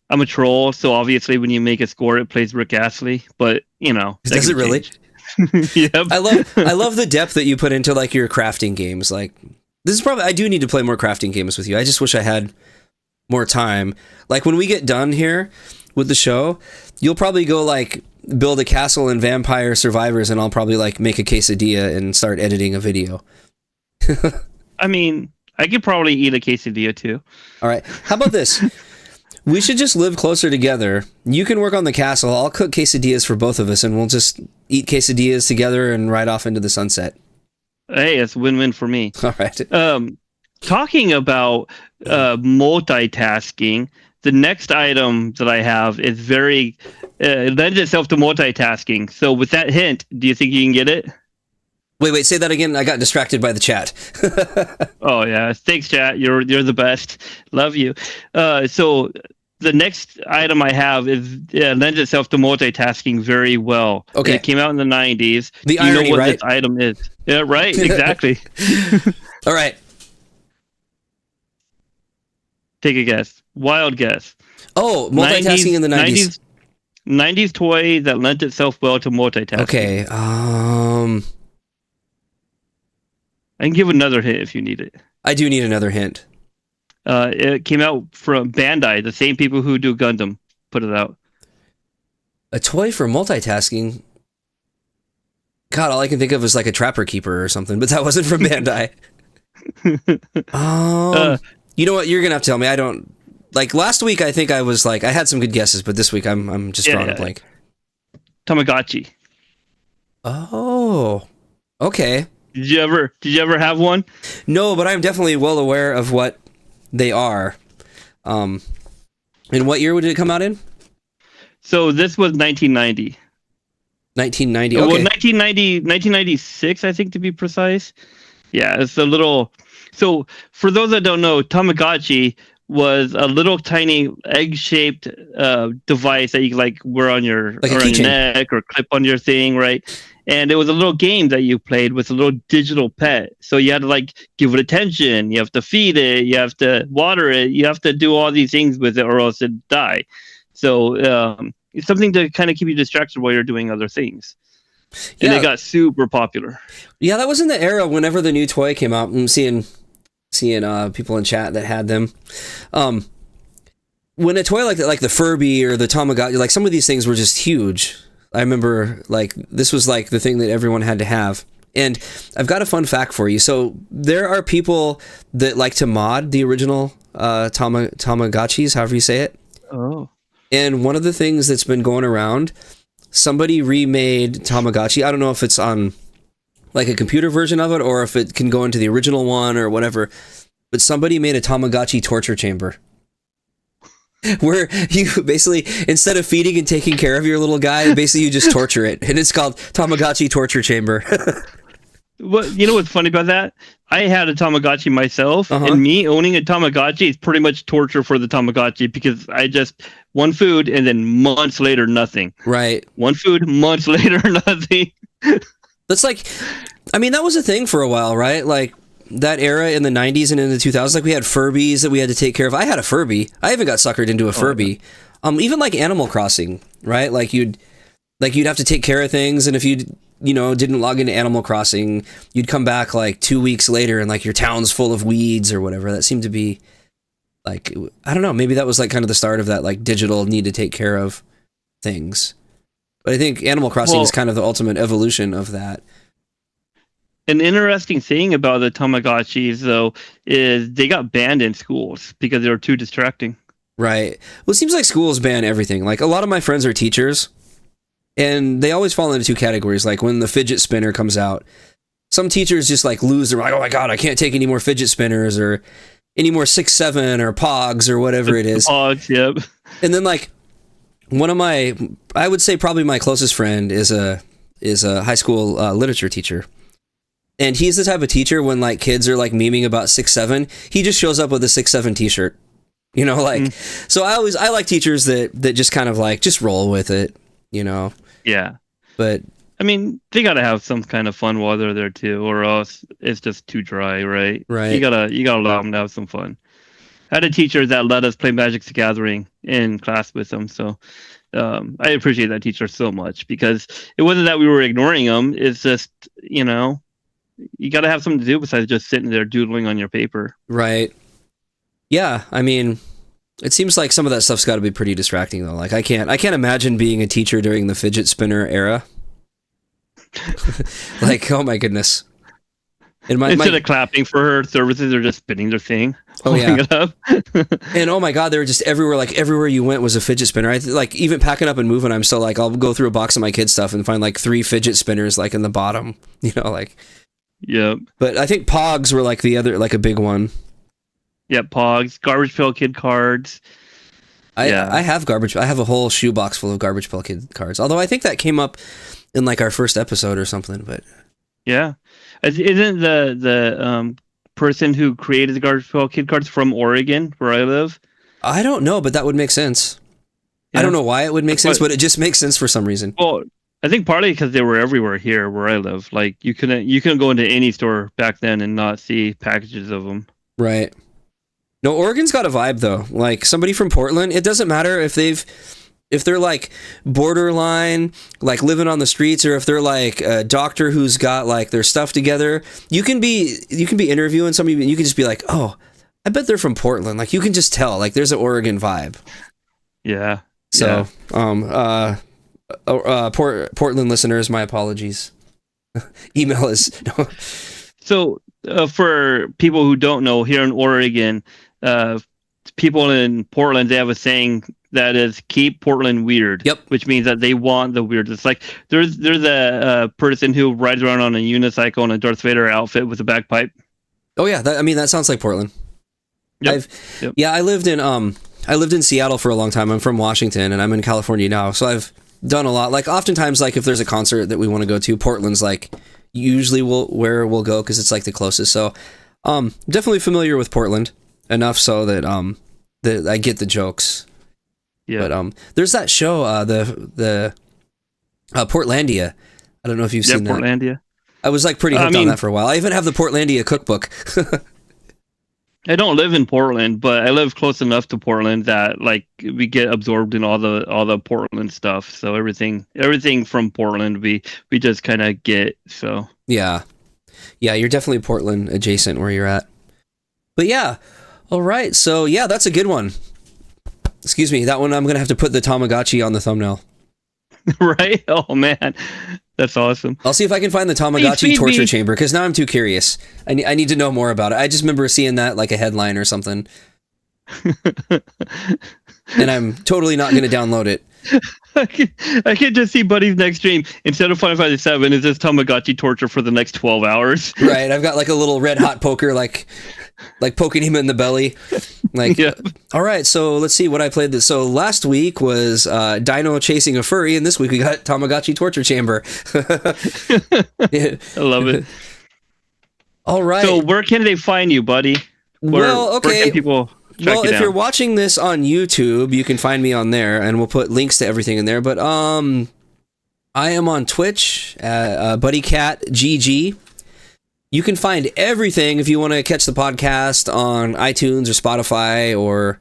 I'm a troll, so obviously when you make a score, it plays Rick Astley. But does it really? Yep. I love the depth that you put into like your crafting games. Like this is probably, I do need to play more crafting games with you. I just wish I had more time. Like when we get done here with the show, you'll probably go like build a castle in Vampire Survivors, and I'll probably like make a quesadilla and start editing a video. I mean, I could probably eat a quesadilla too. All right. How about this? We should just live closer together. You can work on the castle. I'll cook quesadillas for both of us, and we'll just eat quesadillas together and ride off into the sunset. Hey, it's win-win for me. All right. Talking about multitasking, the next item that I have is very it lends itself to multitasking. So with that hint, do you think you can get it? Wait, say that again. I got distracted by the chat. Oh yeah, thanks chat. You're the best. Love you. So the next item I have lends itself to multitasking very well. Okay. It came out in the 90s. The Do you irony, know what right? this item is? Yeah, right. Exactly. All right. Take a guess. Wild guess. Oh, multitasking in the 90s. 90s toy that lent itself well to multitasking. Okay. I can give another hint if you need it. I do need another hint. It came out from Bandai, the same people who do Gundam put it out. A toy for multitasking? God, all I can think of is like a Trapper Keeper or something, but that wasn't from Bandai. You know what? You're going to have to tell me. I don't... Like, last week, I think I was like... I had some good guesses, but this week, I'm just drawing a blank. Tamagotchi. Oh. Okay. Did you ever have one? No, but I'm definitely well aware of what they are. And what year did it come out in? So this was 1990. 1990. Okay. Well, 1996, I think, to be precise. Yeah, it's a little... So for those that don't know, Tamagotchi was a little tiny egg-shaped device that you could, like, wear on your, Like a around your keychain. neck or clip on your thing, right? And it was a little game that you played with a little digital pet. So you had to, like, give it attention. You have to feed it. You have to water it. You have to do all these things with it, or else it'd die. So it's something to kind of keep you distracted while you're doing other things. And Yeah. it got super popular. Yeah, that was in the era whenever the new toy came out. I'm seeing people in chat that had them. When a toy like that, like the Furby or the Tamagotchi, like some of these things were just huge. I remember, like, this was like the thing that everyone had to have. And I've got a fun fact for you. So there are people that like to mod the original Tamagotchis, however you say it. Oh. And one of the things that's been going around, somebody remade Tamagotchi. I don't know if it's on like a computer version of it or if it can go into the original one or whatever. But somebody made a Tamagotchi torture chamber. Where you basically, instead of feeding and taking care of your little guy, basically you just torture it. And it's called Tamagotchi Torture Chamber. You know what's funny about that? I had a Tamagotchi myself, and me owning a Tamagotchi is pretty much torture for the Tamagotchi, because I just, one food and then months later, nothing. Right. One food, months later, nothing. That's like, I mean, that was a thing for a while, right? Like, that era in the 90s and in the 2000s, like, we had Furbies that we had to take care of. I had a Furby. I even got suckered into a Furby. Even like Animal Crossing, right? Like, you'd have to take care of things, and if you know, didn't log into Animal Crossing, you'd come back like 2 weeks later and like your town's full of weeds or whatever. That seemed to be like, I don't know, maybe that was like kind of the start of that, like, digital need to take care of things. But I think Animal Crossing is kind of the ultimate evolution of that. An interesting thing about the Tamagotchis, though, is they got banned in schools because they were too distracting. Right. Well, it seems like schools ban everything. Like, a lot of my friends are teachers, and they always fall into two categories. Like, when the fidget spinner comes out, some teachers just like lose. They're like, oh my God, I can't take any more fidget spinners or any more 6-7 or Pogs or whatever it is. Pogs, yep. And then, like, one of my, I would say probably my closest friend is a high school literature teacher. And he's the type of teacher when, like, kids are like memeing about 6-7, he just shows up with a 6-7 t-shirt. You know, like, so I like teachers that just kind of like, just roll with it, you know? Yeah. But I mean, they gotta have some kind of fun while they're there too, or else it's just too dry, right? Right. You gotta allow them to have some fun. I had a teacher that let us play Magic the Gathering in class with them, so I appreciate that teacher so much, because it wasn't that we were ignoring them. It's just, you know, you gotta have something to do besides just sitting there doodling on your paper. Right. Yeah, I mean, it seems like some of that stuff's got to be pretty distracting though. Like, I can't imagine being a teacher during the fidget spinner era. Like, oh my goodness. And Instead of clapping for her services, they're just spinning their thing. Oh yeah. It up. And oh my God, they were just everywhere. Like, everywhere you went was a fidget spinner. Like, even packing up and moving, I'm still like, I'll go through a box of my kids' stuff and find like 3 fidget spinners like in the bottom. You know, like. Yep. But I think Pogs were like the other, like a big one. Yeah, Pogs, Garbage Pail Kid cards. I have I have a whole shoebox full of Garbage Pail Kid cards. Although I think that came up in like our first episode or something. But yeah, isn't the person who created the Garbage Pail Kid cards from Oregon, where I live? I don't know, but that would make sense. Yeah. I don't know why it would make sense, but it just makes sense for some reason. Well, I think partly because they were everywhere here where I live. Like, you couldn't go into any store back then and not see packages of them. Right. No, Oregon's got a vibe though. Like, somebody from Portland, it doesn't matter if they're like borderline, like living on the streets, or if they're like a doctor who's got like their stuff together. You can be interviewing somebody, and you can just be like, oh, I bet they're from Portland. Like, you can just tell, like, there's an Oregon vibe. Yeah. So, Portland listeners, my apologies. Email us. No. So, for people who don't know, here in Oregon, people in Portland, they have a saying that is "keep Portland weird." Yep. Which means that they want the weird. It's like there's a person who rides around on a unicycle in a Darth Vader outfit with a bagpipe. Oh yeah, that sounds like Portland. Yep. Yeah, I lived in Seattle for a long time. I'm from Washington, and I'm in California now. So I've done a lot. Like, oftentimes, like, if there's a concert that we want to go to, Portland's like usually where we'll go because it's like the closest. So definitely familiar with Portland enough so that I get the jokes. Yeah. But there's that show, the Portlandia. I don't know if you've seen that. Portlandia. I was like pretty hooked on that for a while. I even have the Portlandia cookbook. I don't live in Portland, but I live close enough to Portland that like we get absorbed in all the Portland stuff. So everything from Portland we just kind of get. So yeah, you're definitely Portland adjacent where you're at. But yeah, all right. So yeah, that's a good one. Excuse me, that one I'm gonna have to put the Tamagotchi on the thumbnail. Right? Oh man, that's awesome. I'll see if I can find the Tamagotchi torture chamber, because now I'm too curious. I need to know more about it. I just remember seeing that like a headline or something. And I'm totally not going to download it. I can just see Buddy's next stream. Instead of Final Fantasy VII, is this Tamagotchi torture for the next 12 hours. Right, I've got like a little red hot poker, like poking him in the belly. Like, yeah. All right, so let's see what I played this. So last week was Dino chasing a furry, and this week we got Tamagotchi torture chamber. I love it. All right. So where can they find you, Buddy? Where can people track you down? If you're watching this on YouTube, you can find me on there, and we'll put links to everything in there. But I am on Twitch at BuddyCatGG. You can find everything if you want to catch the podcast on iTunes or Spotify or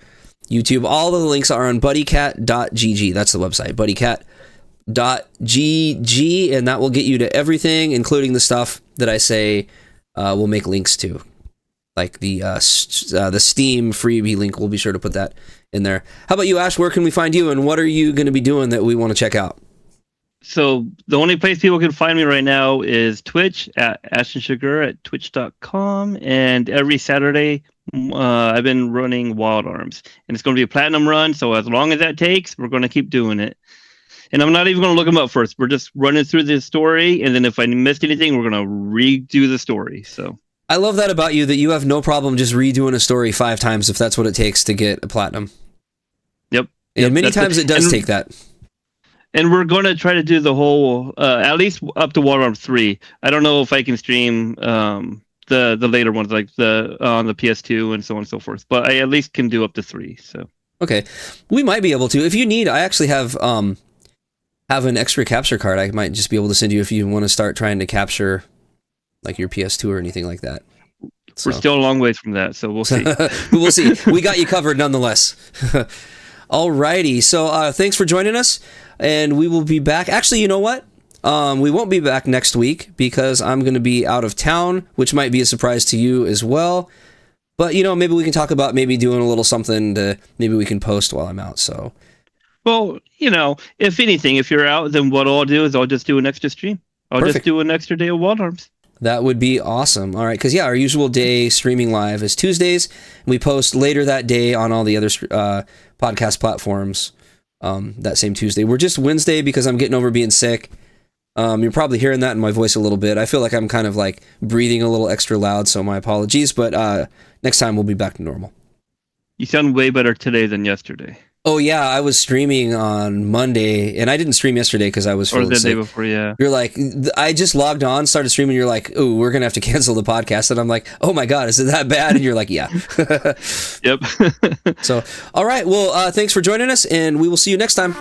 YouTube. All of the links are on buddycat.gg. That's the website, buddycat.gg, and that will get you to everything, including the stuff that I say we'll make links to. Like the Steam freebie link, we'll be sure to put that in there. How about you, Ash? Where can we find you, and what are you going to be doing that we want to check out? So the only place people can find me right now is Twitch at AshtonSugar at twitch.com. And every Saturday, I've been running Wild Arms. And it's going to be a platinum run, so as long as that takes, we're going to keep doing it. And I'm not even going to look them up first. We're just running through the story, and then if I missed anything, we're going to redo the story. So I love that about you, that you have no problem just redoing a story 5 times if that's what it takes to get a platinum. Yep. And many times it does take that. And we're going to try to do the whole, at least up to Wild Arms 3. I don't know if I can stream the later ones, like on the PS2 and so on and so forth. But I at least can do up to 3. So okay, we might be able to. If you need, I actually have an extra capture card. I might just be able to send you if you want to start trying to capture like your PS2 or anything like that. So. We're still a long ways from that, so we'll see. We'll see. We got you covered nonetheless. Alrighty, so thanks for joining us, and we will be back. Actually, you know what? We won't be back next week because I'm going to be out of town, which might be a surprise to you as well. But, maybe we can talk about maybe doing a little something to maybe we can post while I'm out, so. Well, if anything, if you're out, then what I'll do is I'll just do an extra stream. I'll just do an extra day of Wild Arms. That would be awesome. All right, because, our usual day streaming live is Tuesdays. We post later that day on all the other podcast platforms that same Tuesday. We're just Wednesday because I'm getting over being sick. You're probably hearing that in my voice a little bit. I feel like I'm kind of like breathing a little extra loud, so my apologies. But next time we'll be back to normal. You sound way better today than yesterday. Oh, yeah, I was streaming on Monday, and I didn't stream yesterday because I was feeling sick. Or the day before, yeah. You're like, I just logged on, started streaming, you're like, ooh, we're going to have to cancel the podcast. And I'm like, oh my God, is it that bad? And you're like, yeah. Yep. So, all right, well, thanks for joining us, and we will see you next time.